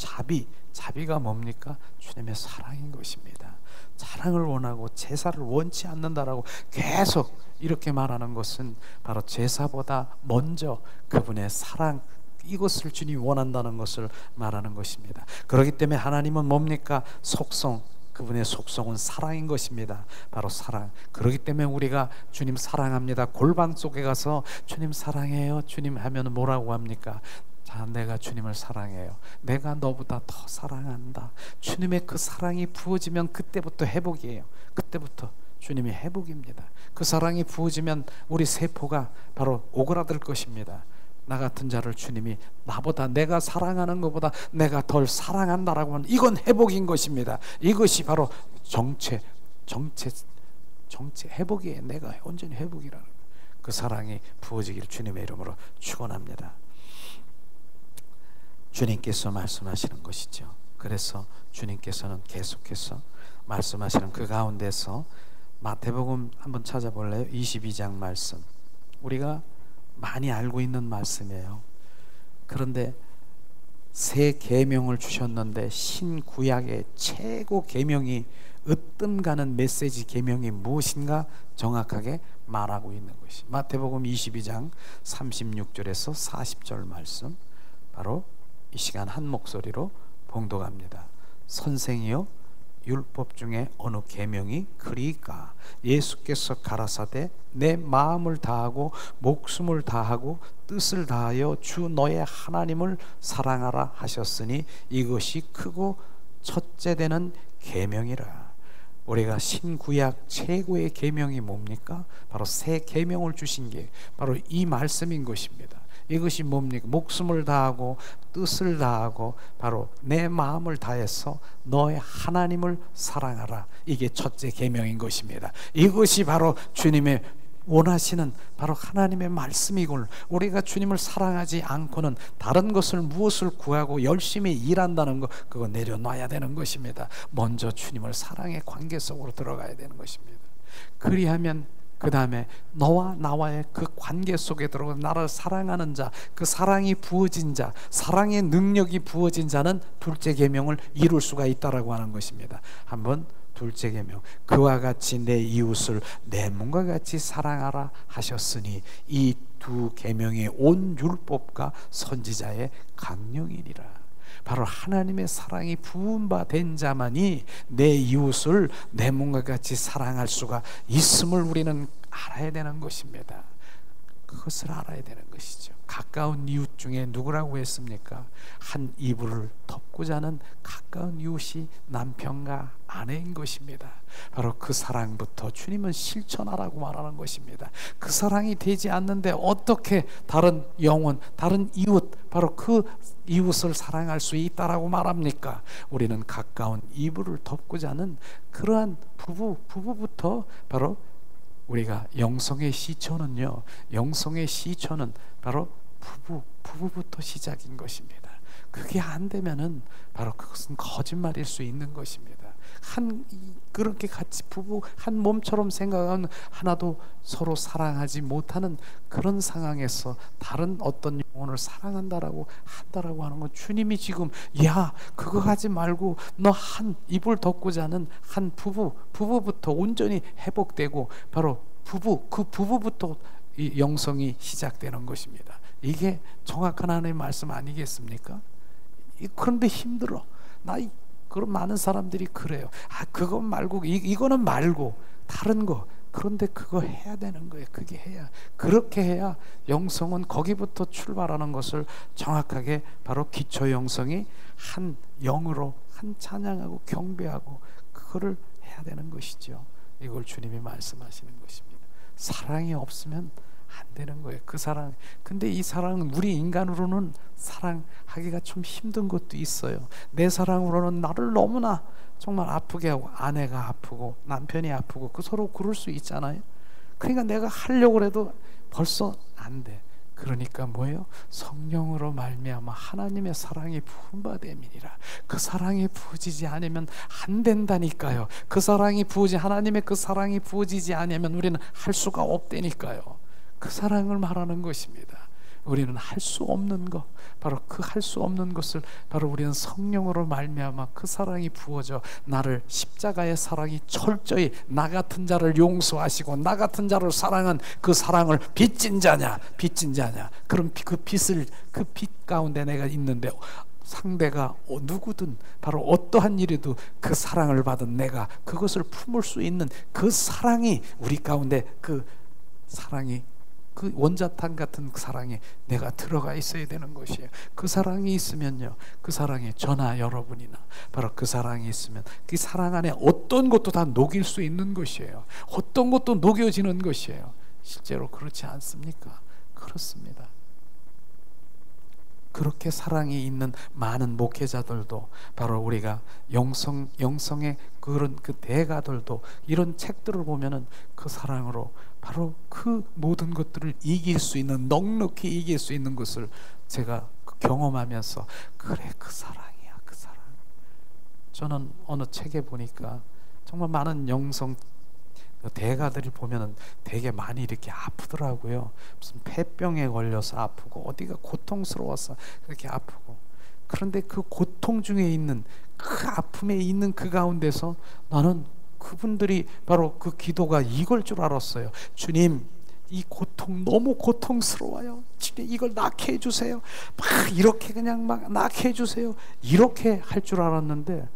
자비가 뭡니까? 주님의 사랑인 것입니다. 사랑을 원하고 제사를 원치 않는다라고 계속 이렇게 말하는 것은 바로 제사보다 먼저 그분의 사랑, 이것을 주님이 원한다는 것을 말하는 것입니다. 그렇기 때문에 하나님은 뭡니까? 속성, 그분의 속성은 사랑인 것입니다. 바로 사랑. 그렇기 때문에 우리가 주님 사랑합니다, 골방 속에 가서 주님 사랑해요 주님 하면 뭐라고 합니까? 자, 내가 주님을 사랑해요, 내가 너보다 더 사랑한다. 주님의 그 사랑이 부어지면 그때부터 회복이에요. 그때부터 주님이 회복입니다. 그 사랑이 부어지면 우리 세포가 바로 오그라들 것입니다. 나 같은 자를 주님이 나보다, 내가 사랑하는 것보다 내가 덜 사랑한다라고 하면 이건 회복인 것입니다. 이것이 바로 정체 회복이에요. 내가 온전히 회복이라는 그 사랑이 부어지기를 주님의 이름으로 축원합니다. 주님께서 말씀하시는 것이죠. 그래서 주님께서는 계속해서 말씀하시는 그 가운데서 마태복음 한번 찾아볼래요? 22장 말씀, 우리가 많이 알고 있는 말씀이에요. 그런데 새 계명을 주셨는데 신구약의 최고 계명이 으뜸 가는 메시지 계명이 무엇인가 정확하게 말하고 있는 것이 마태복음 22장 36절에서 40절 말씀, 바로 이 시간 한 목소리로 봉독합니다. 선생이여, 율법 중에 어느 계명이 그리까? 예수께서 가라사대 내 마음을 다하고 목숨을 다하고 뜻을 다하여 주 너의 하나님을 사랑하라 하셨으니 이것이 크고 첫째 되는 계명이라. 우리가 신구약 최고의 계명이 뭡니까? 바로 새 계명을 주신 게 바로 이 말씀인 것입니다. 이것이 뭡니까? 목숨을 다하고 뜻을 다하고 바로 내 마음을 다해서 너의 하나님을 사랑하라. 이게 첫째 계명인 것입니다. 이것이 바로 주님의 원하시는 바로 하나님의 말씀이고, 우리가 주님을 사랑하지 않고는 다른 것을 무엇을 구하고 열심히 일한다는 거, 그거 내려놔야 되는 것입니다. 먼저 주님을 사랑의 관계 속으로 들어가야 되는 것입니다. 그리하면 그 다음에 너와 나와의 그 관계 속에 들어가 나를 사랑하는 자, 그 사랑이 부어진 자, 사랑의 능력이 부어진 자는 둘째 계명을 이룰 수가 있다라고 하는 것입니다. 한번 둘째 계명, 그와 같이 내 이웃을 내 몸과 같이 사랑하라 하셨으니 이 두 계명의 온 율법과 선지자의 강령이니라. 바로 하나님의 사랑이 부은 바 된 자만이 내 이웃을 내 몸과 같이 사랑할 수가 있음을 우리는 알아야 되는 것입니다. 그것을 알아야 되는 것이죠. 가까운 이웃 중에 누구라고 했습니까? 한 이불을 덮고 자는 가까운 이웃이 남편과 아내인 것입니다. 바로 그 사랑부터 주님은 실천하라고 말하는 것입니다. 그 사랑이 되지 않는데 어떻게 다른 영혼, 다른 이웃, 바로 그 이웃을 사랑할 수 있다라고 말합니까? 우리는 가까운 이불을 덮고 자는 그러한 부부부터 바로 우리가 영성의 시초는요, 영성의 시초는 바로 부부부터 시작인 것입니다. 그게 안 되면은 바로 그것은 거짓말일 수 있는 것입니다. 그렇게 같이 부부 한 몸처럼 생각하는, 하나도 서로 사랑하지 못하는 그런 상황에서 다른 어떤 영혼을 사랑한다라고 하는 건 주님이 지금 야 그거 하지 말고 너 한 이불 덮고 자는 한 부부부터 온전히 회복되고 바로 그 부부부터 이 영성이 시작되는 것입니다. 이게 정확한 하나님의 말씀 아니겠습니까? 그런데 힘들어. 그런 많은 사람들이 그래요. 그건 말고 이거는 말고 다른 거. 그런데 그거 해야 되는 거예요. 그게 그렇게 해야 영성은 거기부터 출발하는 것을 정확하게 바로 기초 영성이 한 영으로 한 찬양하고 경배하고 그거를 해야 되는 것이죠. 이걸 주님이 말씀하시는 것입니다. 사랑이 없으면 안 되는 거예요. 그 사랑. 근데 이 사랑은 우리 인간으로는 사랑하기가 좀 힘든 것도 있어요. 내 사랑으로는 나를 너무나 정말 아프게 하고, 아내가 아프고 남편이 아프고 그 서로 그럴 수 있잖아요. 그러니까 내가 하려고 해도 벌써 안 돼. 그러니까 뭐예요? 성령으로 말미암아 하나님의 사랑이 부은 바 됨이니라. 그 사랑이 부어지지 않으면 안 된다니까요. 하나님의 그 사랑이 부어지지 않으면 우리는 할 수가 없다니까요. 그 사랑을 말하는 것입니다. 우리는 할 수 없는 것, 바로 그 할 수 없는 것을 바로 우리는 성령으로 말미암아 그 사랑이 부어져 나를 십자가의 사랑이 철저히 나 같은 자를 용서하시고 나 같은 자를 사랑한 그 사랑을 빚진 자냐. 그럼 그 빛 가운데 내가 있는데 상대가 누구든 바로 어떠한 일에도 그 사랑을 받은 내가 그것을 품을 수 있는 그 사랑이 우리 가운데 그 사랑이 그 원자탄 같은 사랑에 내가 들어가 있어야 되는 것이에요. 그 사랑이 있으면요, 그 사랑에 저나 여러분이나 바로 그 사랑이 있으면 그 사랑 안에 어떤 것도 다 녹일 수 있는 것이에요. 어떤 것도 녹여지는 것이에요. 실제로 그렇지 않습니까? 그렇습니다. 그렇게 사랑이 있는 많은 목회자들도 바로 우리가 영성의 그런 그 대가들도 이런 책들을 보면은 그 사랑으로 바로 그 모든 것들을 이길 수 있는, 넉넉히 이길 수 있는 것을 제가 경험하면서 그래 그 사랑이야 그 사랑. 저는 어느 책에 보니까 정말 많은 영성 대가들이 보면은 되게 많이 이렇게 아프더라고요. 무슨 폐병에 걸려서 아프고 어디가 고통스러워서 그렇게 아프고. 그런데 그 고통 중에 있는 그 아픔에 있는 그 가운데서 나는 그분들이 바로 그 기도가 이걸 줄 알았어요. 주님, 이 고통 너무 고통스러워요. 주님 이걸 낫게 해주세요. 막 이렇게 그냥 막 낫게 해주세요. 이렇게 할 줄 알았는데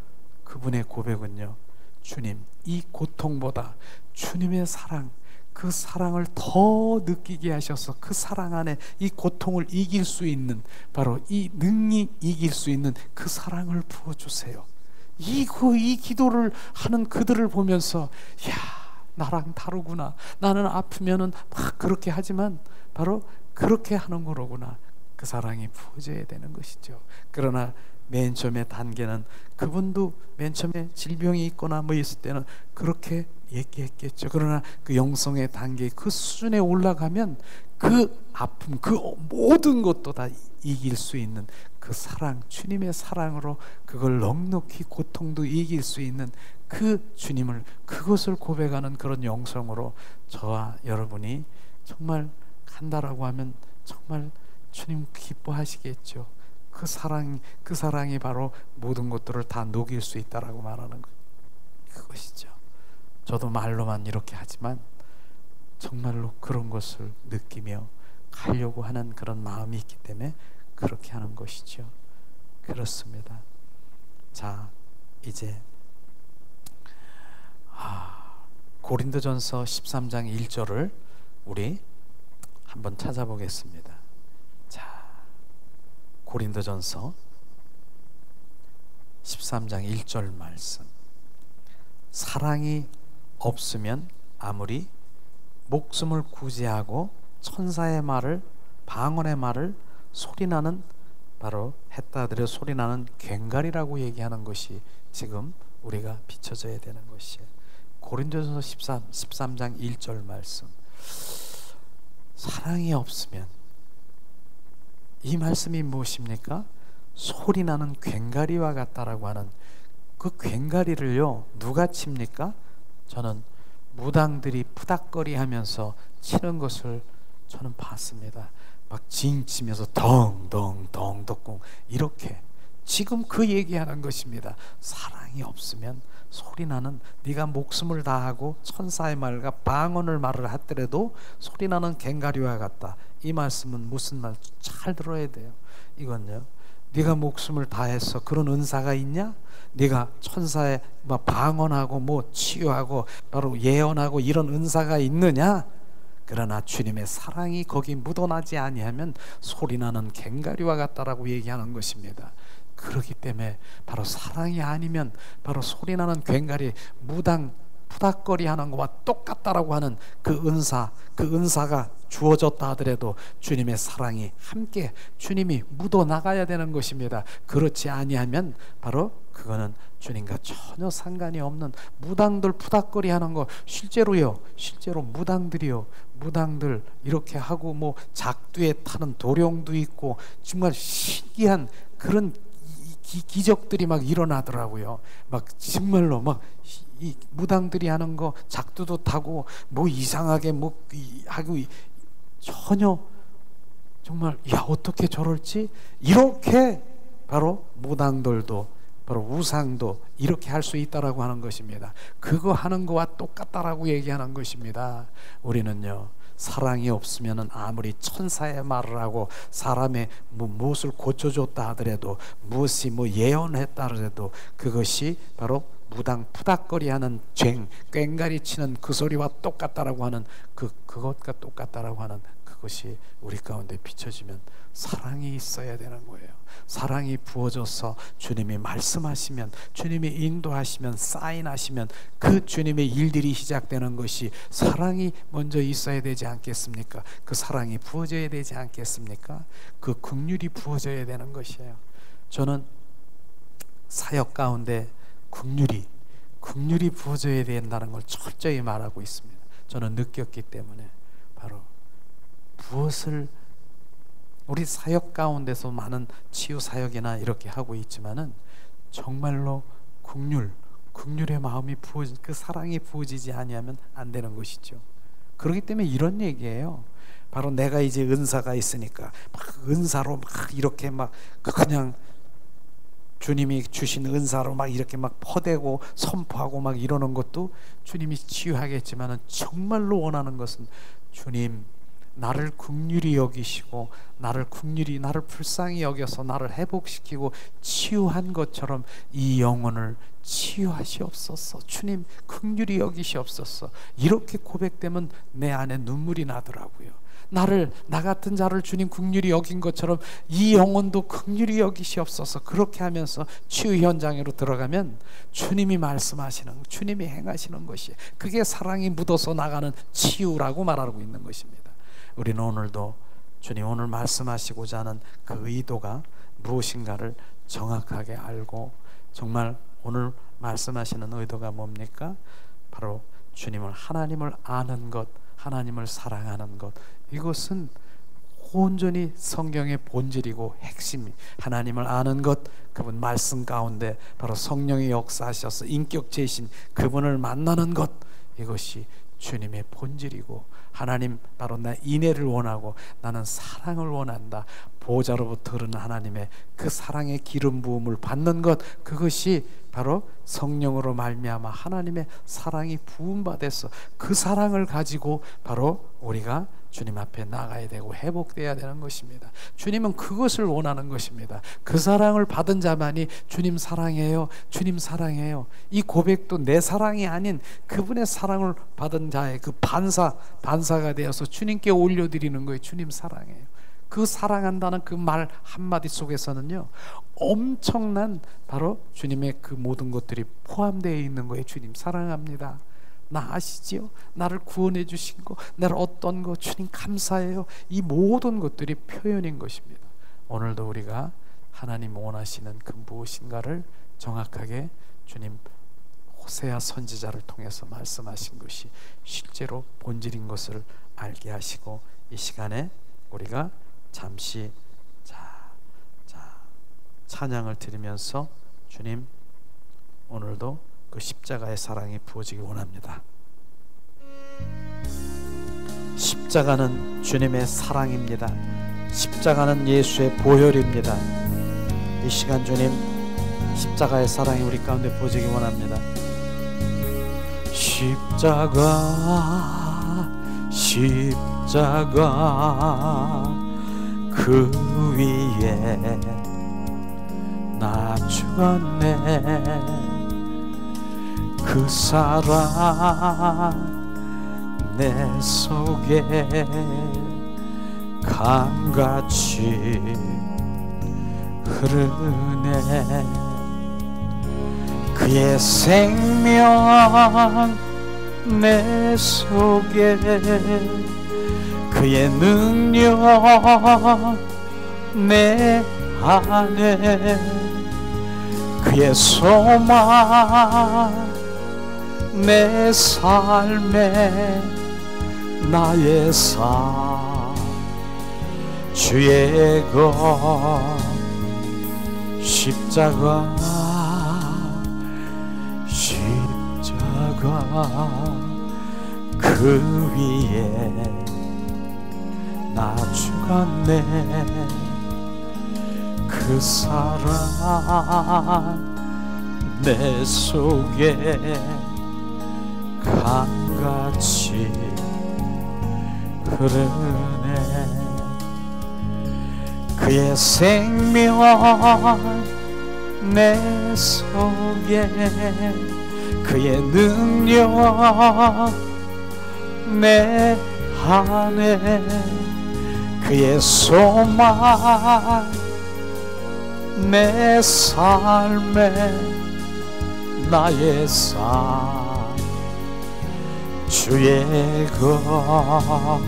그분의 고백은요, 주님 이 고통보다 주님의 사랑, 그 사랑을 더 느끼게 하셔서 그 사랑 안에 이 고통을 이길 수 있는, 바로 이 능히 이길 수 있는 그 사랑을 부어주세요. 이 기도를 하는 그들을 보면서 야, 나랑 다르구나. 나는 아프면은 막 그렇게 하지만 바로 그렇게 하는 거로구나. 그 사랑이 부어져야 되는 것이죠. 그러나 맨 처음에 단계는 그분도 맨 처음에 질병이 있거나 뭐 있을 때는 그렇게 얘기했겠죠. 그러나 그 영성의 단계 그 수준에 올라가면 그 아픔, 그 모든 것도 다 이길 수 있는 그 사랑, 주님의 사랑으로 그걸 넉넉히 고통도 이길 수 있는 그 주님을, 그것을 고백하는 그런 영성으로 저와 여러분이 정말 간다라고 하면 정말 주님 기뻐하시겠죠. 그 사랑이 바로 모든 것들을 다 녹일 수 있다라고 말하는 것, 그것이죠. 저도 말로만 이렇게 하지만 정말로 그런 것을 느끼며 가려고 하는 그런 마음이 있기 때문에 그렇게 하는 것이죠. 그렇습니다. 자, 이제 고린도전서 13장 1절을 우리 한번 찾아보겠습니다. 자, 고린도전서 13장 1절 말씀. 사랑이 없으면 아무리 목숨을 구제하고 천사의 말을, 방언의 말을 소리나는, 바로 했다 들여 소리나는 괭가리라고 얘기하는 것이 지금 우리가 비춰져야 되는 것이에요. 고린도전서 13장 1절 말씀. 사랑이 없으면, 이 말씀이 무엇입니까? 소리나는 괭가리와 같다라고 하는 그 괭가리를요 누가 칩니까? 저는 무당들이 푸닥거리 하면서 치는 것을 저는 봤습니다. 막 징치면서 덩덩덩덩 이렇게 지금 그 얘기하는 것입니다. 사랑이 없으면 소리나는, 네가 목숨을 다하고 천사의 말과 방언을 말을 하더라도 소리나는 괭가리와 같다. 이 말씀은 무슨 말? 잘 들어야 돼요. 이건요, 네가 목숨을 다해서 그런 은사가 있냐? 네가 천사의 방언하고 뭐 치유하고 바로 예언하고 이런 은사가 있느냐? 그러나 주님의 사랑이 거기 묻어나지 아니하면 소리나는 괭가리와 같다라고 얘기하는 것입니다. 그렇기 때문에 바로 사랑이 아니면 바로 소리나는 괭가리, 무당 푸닥거리 하는 것과 똑같다라고 하는 그 은사가 주어졌다 하더라도 주님의 사랑이 함께 주님이 묻어나가야 되는 것입니다. 그렇지 아니하면 바로 그거는 주님과 전혀 상관이 없는 무당들 푸닥거리 하는 거, 실제로 무당들 이렇게 하고 뭐 작두에 타는 도령도 있고 정말 신기한 그런 기적들이 막 일어나더라고요. 막 정말로 막 이 무당들이 하는 거 작두도 타고 뭐 이상하게 뭐 하고 전혀 정말 야 어떻게 저럴지, 이렇게 바로 무당들도 바로 우상도 이렇게 할 수 있다라고 하는 것입니다. 그거 하는 거와 똑같다라고 얘기하는 것입니다. 우리는요, 사랑이 없으면 아무리 천사의 말을 하고 사람의 무엇을 고쳐줬다 하더라도, 무엇이 예언했다 하더라도 그것이 바로 무당 푸닥거리하는 괭가리 치는 그 소리와 똑같다라고 하는 그것과 똑같다라고 하는 그것이 우리 가운데 비춰지면 사랑이 있어야 되는 거예요. 사랑이 부어져서 주님이 말씀하시면, 주님이 인도하시면, 사인하시면 그 주님의 일들이 시작되는 것이 사랑이 먼저 있어야 되지 않겠습니까? 그 사랑이 부어져야 되지 않겠습니까? 그 긍휼이 부어져야 되는 것이에요. 저는 사역 가운데 긍휼이 부어져야 된다는 걸 철저히 말하고 있습니다. 저는 느꼈기 때문에 바로 무엇을 우리 사역 가운데서 많은 치유 사역이나 이렇게 하고 있지만은 정말로 긍휼의 마음이 그 사랑이 부어지지 아니하면 안 되는 것이죠. 그렇기 때문에 이런 얘기예요. 바로 내가 이제 은사가 있으니까 막 은사로 막 이렇게 막 그냥 주님이 주신 은사로 막 이렇게 막 퍼대고 선포하고 막 이러는 것도 주님이 치유하겠지만은 정말로 원하는 것은 주님 나를 긍휼히 여기시고 나를 불쌍히 여겨서 나를 회복시키고 치유한 것처럼 이 영혼을 치유하시옵소서. 주님 긍휼히 여기시옵소서. 이렇게 고백되면 내 안에 눈물이 나더라고요. 나를, 나 같은 자를 주님 긍휼히 여긴 것처럼 이 영혼도 긍휼히 여기시옵소서. 그렇게 하면서 치유 현장으로 들어가면 주님이 말씀하시는, 주님이 행하시는 것이, 그게 사랑이 묻어서 나가는 치유라고 말하고 있는 것입니다. 우리는 오늘도 주님 오늘 말씀하시고자 하는 그 의도가 무엇인가를 정확하게 알고, 정말 오늘 말씀하시는 의도가 뭡니까? 바로 주님을, 하나님을 아는 것, 하나님을 사랑하는 것, 이것은 온전히 성경의 본질이고 핵심이, 하나님을 아는 것, 그분 말씀 가운데 바로 성령의 역사하셔서 인격체이신 그분을 만나는 것, 이것이 주님의 본질이고, 하나님 바로 나 인애를 원하고 나는 사랑을 원한다, 보호자로부터 흐르는 하나님의 그 사랑의 기름 부음을 받는 것, 그것이 바로 성령으로 말미암아 하나님의 사랑이 부음받아서 그 사랑을 가지고 바로 우리가 주님 앞에 나가야 되고 회복돼야 되는 것입니다. 주님은 그것을 원하는 것입니다. 그 사랑을 받은 자만이 주님 사랑해요, 주님 사랑해요, 이 고백도 내 사랑이 아닌 그분의 사랑을 받은 자의 그 반사가 되어서 주님께 올려드리는 거예요. 주님 사랑해요. 그 사랑한다는 그 말 한마디 속에서는요, 엄청난 바로 주님의 그 모든 것들이 포함되어 있는 거예요. 주님 사랑합니다, 나 아시지요? 나를 구원해 주신 거, 나를 어떤 거, 주님 감사해요. 이 모든 것들이 표현인 것입니다. 오늘도 우리가 하나님 원하시는 그 무엇인가를 정확하게 주님 호세아 선지자를 통해서 말씀하신 것이 실제로 본질인 것을 알게 하시고, 이 시간에 우리가 잠시 찬양을 드리면서 주님 오늘도 그 십자가의 사랑이 부어지기 원합니다. 십자가는 주님의 사랑입니다. 십자가는 예수의 보혈입니다. 이 시간 주님 십자가의 사랑이 우리 가운데 부어지기 원합니다. 십자가 그 위에 나 죽었네. 그 사랑 내 속에 강같이 흐르네. 그의 생명 내 속에, 그의 능력 내 안에, 그의 소망 내 삶에, 나의 삶 주의 것 십자가 그 위에 나 죽었네. 그 사랑 내 속에 강같이 흐르네. 그의 생명 내 속에, 그의 능력 내 안에, 그의 소망 내 삶에, 나의 삶 주의 것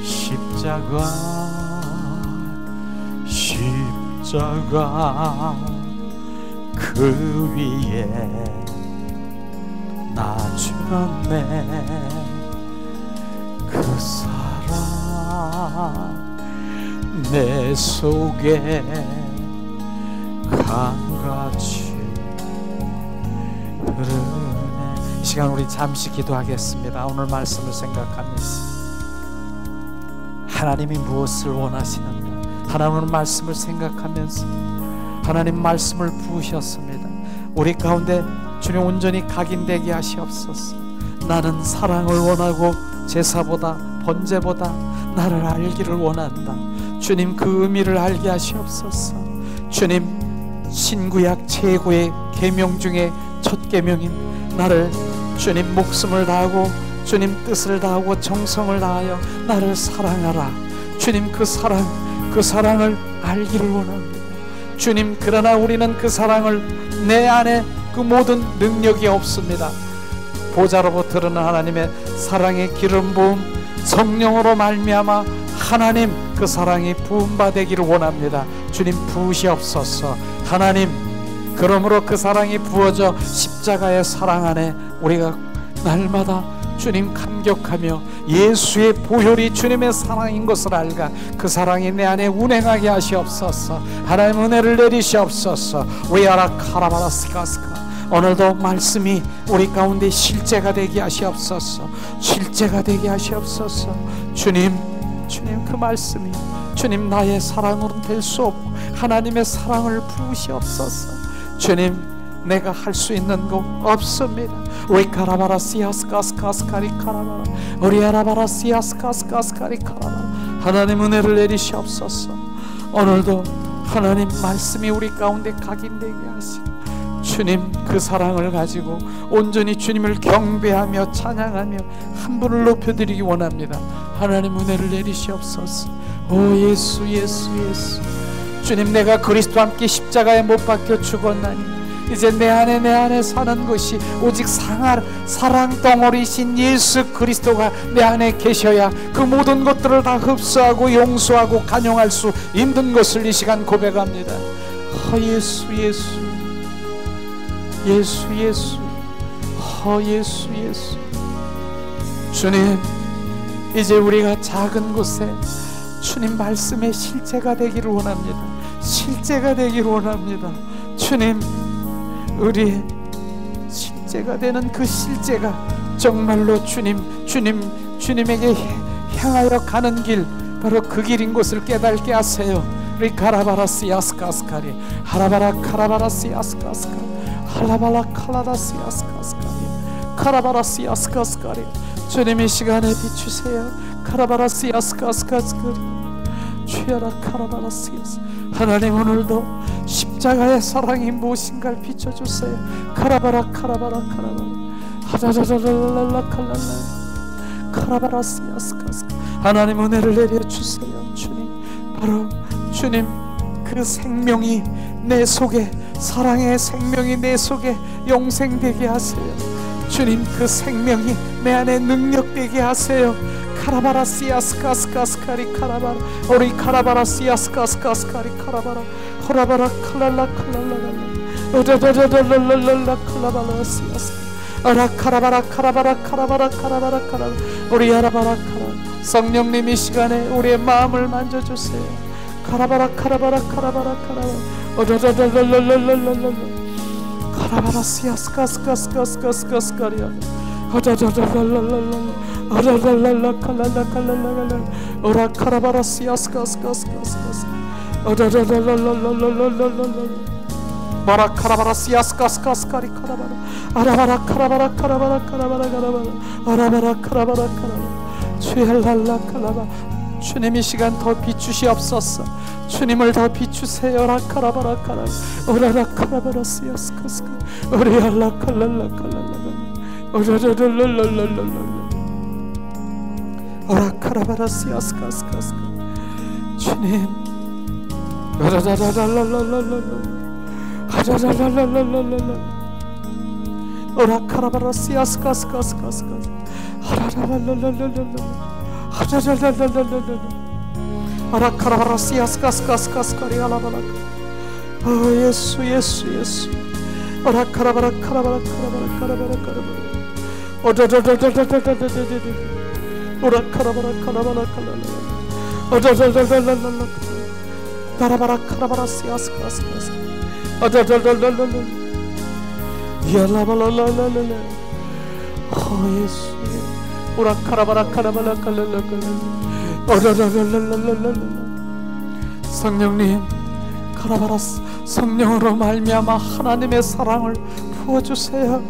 십자가 그 위에 나 죽었네. 그 사랑 내 속에 강같이 흐르네. 이 시간 우리 잠시 기도하겠습니다. 오늘 말씀을 생각하면서 하나님이 무엇을 원하시는가, 하나님의 말씀을 생각하면서 하나님 말씀을 부으셨습니다. 우리 가운데 주님 온전히 각인되게 하시옵소서. 나는 사랑을 원하고 제사보다 번제보다 나를 알기를 원한다. 주님 그 의미를 알게 하시옵소서. 주님 신구약 최고의 계명 중에 첫 계명인 나를 주님 목숨을 다하고 주님 뜻을 다하고 정성을 다하여 나를 사랑하라. 주님 그 사랑을 알기를 원합니다. 주님, 그러나 우리는 그 사랑을, 내 안에 그 모든 능력이 없습니다. 보좌로부터 흐르는 하나님의 사랑의 기름 부음, 성령으로 말미암아 하나님 그 사랑이 부음받기를 원합니다. 주님 부으시옵소서. 하나님, 그러므로 그 사랑이 부어져 십자가의 사랑 안에 우리가 날마다 주님 감격하며 예수의 보혈이 주님의 사랑인 것을 알가 그 사랑이 내 안에 운행하게 하시옵소서. 하나님 은혜를 내리시옵소서. 위아라 카라바라스가스카. 오늘도 말씀이 우리 가운데 실제가 되게 하시옵소서. 실제가 되게 하시옵소서. 주님 그 말씀이 주님 나의 사랑으로는 될 수 없고 하나님의 사랑을 부으시옵소서. 주님, 내가 할 수 있는 거 없습니다. 우리 카라바라 시아스카스카스카리 카라바라 우리 아라바라 시아스카스카스카리 카라바라. 하나님 은혜를 내리시옵소서. 오늘도 하나님 말씀이 우리 가운데 각인되게 하시고 주님 그 사랑을 가지고 온전히 주님을 경배하며 찬양하며 한 분을 높여드리기 원합니다. 하나님 은혜를 내리시옵소서. 오 예수 예수 예수. 주님, 내가 그리스도와 함께 십자가에 못 박혀 죽었나니 이제 내 안에 사는 것이 오직 사랑 덩어리신 예수 그리스도가 내 안에 계셔야 그 모든 것들을 다 흡수하고 용서하고 간용할 수 있는 것을 이 시간 고백합니다. 예수 예수 예수 예수 예수 예수. 주님, 이제 우리가 작은 곳에 주님 말씀의 실제가 되기를 원합니다. 실제가 되기를 원합니다. 주님, 우리의 실제가 되는 그 실제가 정말로 주님에게 향하여 가는 길, 바로 그 길인 것을 깨닫게 하세요. 리카라바라스 야스카스카리 하라바라 카라바라스 야스카스카리 할라발라 칼라다스 야스카스카리 카라바라스 야스카스카리. 주님 이 시간에 비추세요. 카라바라스 야스카스카스카리 주여라 카라바라스 야스. 하나님, 오늘도 십자가의 사랑이 무엇인가를 비춰주세요. 카라바라 카라바라 카라바라 하자자자랄랄라 칼랄라 카라바라스 야스카스. 하나님 은혜를 내려주세요. 주님, 바로 주님 그 생명이 내 속에, 사랑의 생명이 내 속에 영생되게 하세요. 주님, 그 생명이 내 안에 능력되게 하세요. 카라바라시아스카스카스카리 카라바라 우리 카라바라시아스카스카스카리 카라바라 호라바라 칼랄라 칼랄라갈라 오다다다다랄랄라 칼라바라시아스 아라 카라바라 카라바라 카라바라 카라바라 카라 우리 아라바라 카라. 성령님 이 시간에 우리의 마음을 만져주세요. 카라바라 카라바라 카라바라 카라바 오다다다랄랄랄랄랄라 카라바라시아스카스카스카스카스카리아 오다다다랄랄랄라 아라랄랄라 칼랄라 칼랄라갈라 오라 카라바라시아스카스카스카스 오다다다랄랄랄랄랄랄라 마라 카라바라시아스카스카스카리 카라바라 아라바라 카라바라 카라바라 카라바라 카라바라 아라바라 카라바라 카라바라 주엘랄라 칼라바. 주님 이 시간 더 비추시옵소서. 주님을 더 비추세요. 라카라바라 카라 오라라 카라바라시아스카스카 오리알라 칼랄라 칼랄라갈라 오라라랄랄랄랄랄라 오라 카라바라시아스카스카스카 주님 오라라라랄랄랄랄랄라 하라라랄랄랄랄라 오라 카라바라시아스카스카스카스카 하라라랄랄랄랄라 하라라랄랄랄라 오라 카라바라시아스카스카스카스카리 알라바라 오 예수 예수 예수 오라 카라바라 카라바라 카라바라 카라바라 카라바라 오다다다다다다다다다다 오라 카라바라 카라바라 칼랄라 오다다다다다다다 바라바라 카라바라 시아스카스카스 오다다다다다다 야라발랄랄랄라 오 예수 오라 카라바라 카라바라 칼랄라 오다다다다다다다 성령님 카라바라스 성령으로 말미암아 하나님의 사랑을 부어주세요.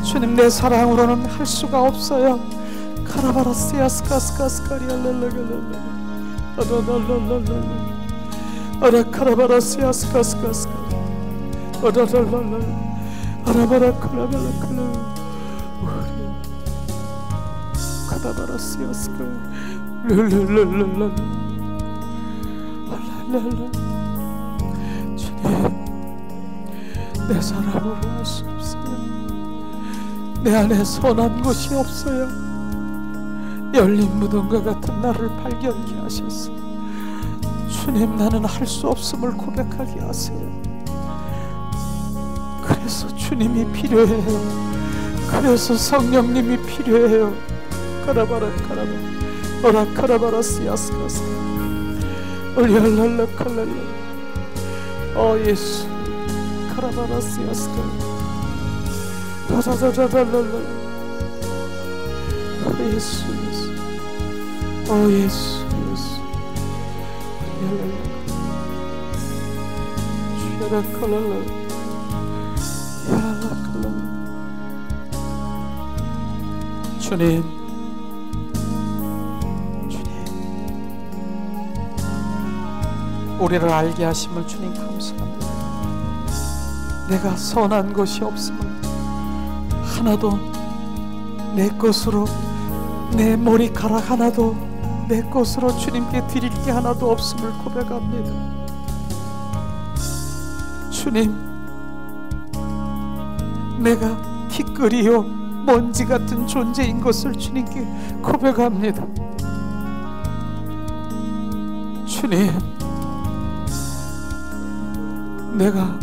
주님, 내 사랑으로는 할 수가 없어요. 카라바라시아스카스카스카리알랄라갈랄라 아다달랄랄랄라 아라 카라바라시아스카스카스카 아다달랄랄라 아라바라 칼라발라칼라 카라바라시아스카 룰룰룰룰룰 랄랄랄. 주님, 내 사람으로 할 수 없어요. 내 안에 선한 것이 없어요. 열린 무덤과 같은 나를 발견케 하셨어. 주님, 나는 할 수 없음을 고백하게 하세요. 그래서 주님이 필요해요. 그래서 성령님이 필요해요. 카라바라 카라바 오라 카라바라 시아스카스 올리알랄라 칼랄라. 예수 카라바라 시아스카 다다다다달랄라. 예수 예수 예수 예수 올리알랄라 주야라 칼랄라 야랄라 칼랄라. 주님, 우리를 알게 하심을 주님 감사합니다. 내가 선한 것이 없음을, 하나도 내 것으로, 내 머리카락 하나도 내 것으로 주님께 드릴 게 하나도 없음을 고백합니다. 주님, 내가 티끌이요 먼지 같은 존재인 것을 주님께 고백합니다. 주님, 내가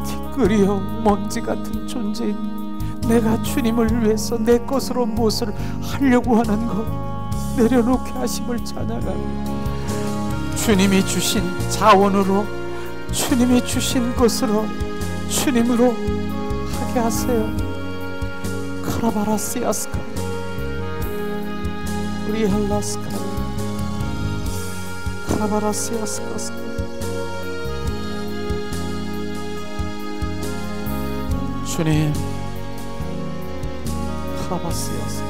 티끌이요 먼지 같은 존재인, 내가 주님을 위해서 내 것으로 무엇을 하려고 하는 것 내려놓게 하심을 찬양합니다. 주님이 주신 자원으로, 주님이 주신 것으로, 주님으로 하게 하세요. 카라바라시아스카 우리할라스카 카라바라시아스카스카. 주님, 카라바시아스카.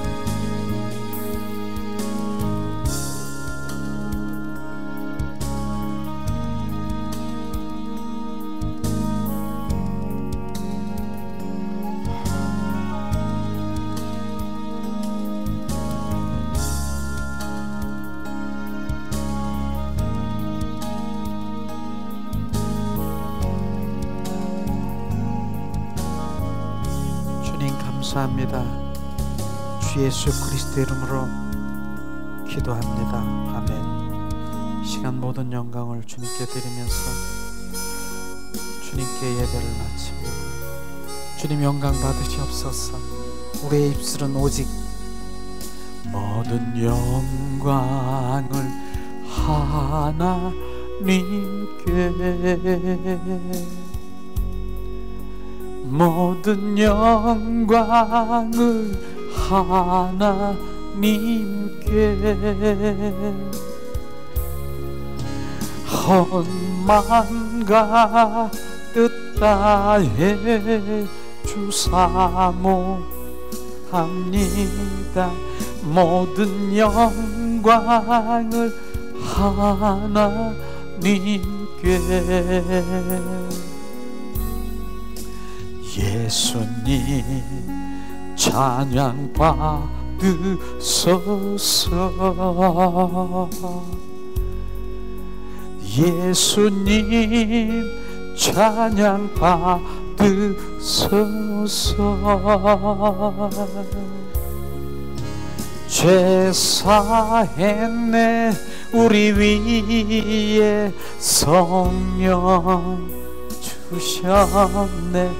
감사합니다. 주 예수 그리스도의 이름으로 기도합니다. 아멘. 시간 모든 영광을 주님께 드리면서 주님께 예배를 마칩니다. 주님 영광 받으시옵소서. 우리의 입술은 오직 모든 영광을 하나님께, 모든 영광을 하나님께, 헌만과 뜻다해 주사모합니다. 모든 영광을 하나님께. 예수님 찬양 받으소서. 예수님 찬양 받으소서. 죄 사했네 우리 위에 성령 주셨네.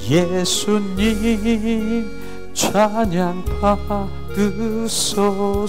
예수님 찬양 받으소서.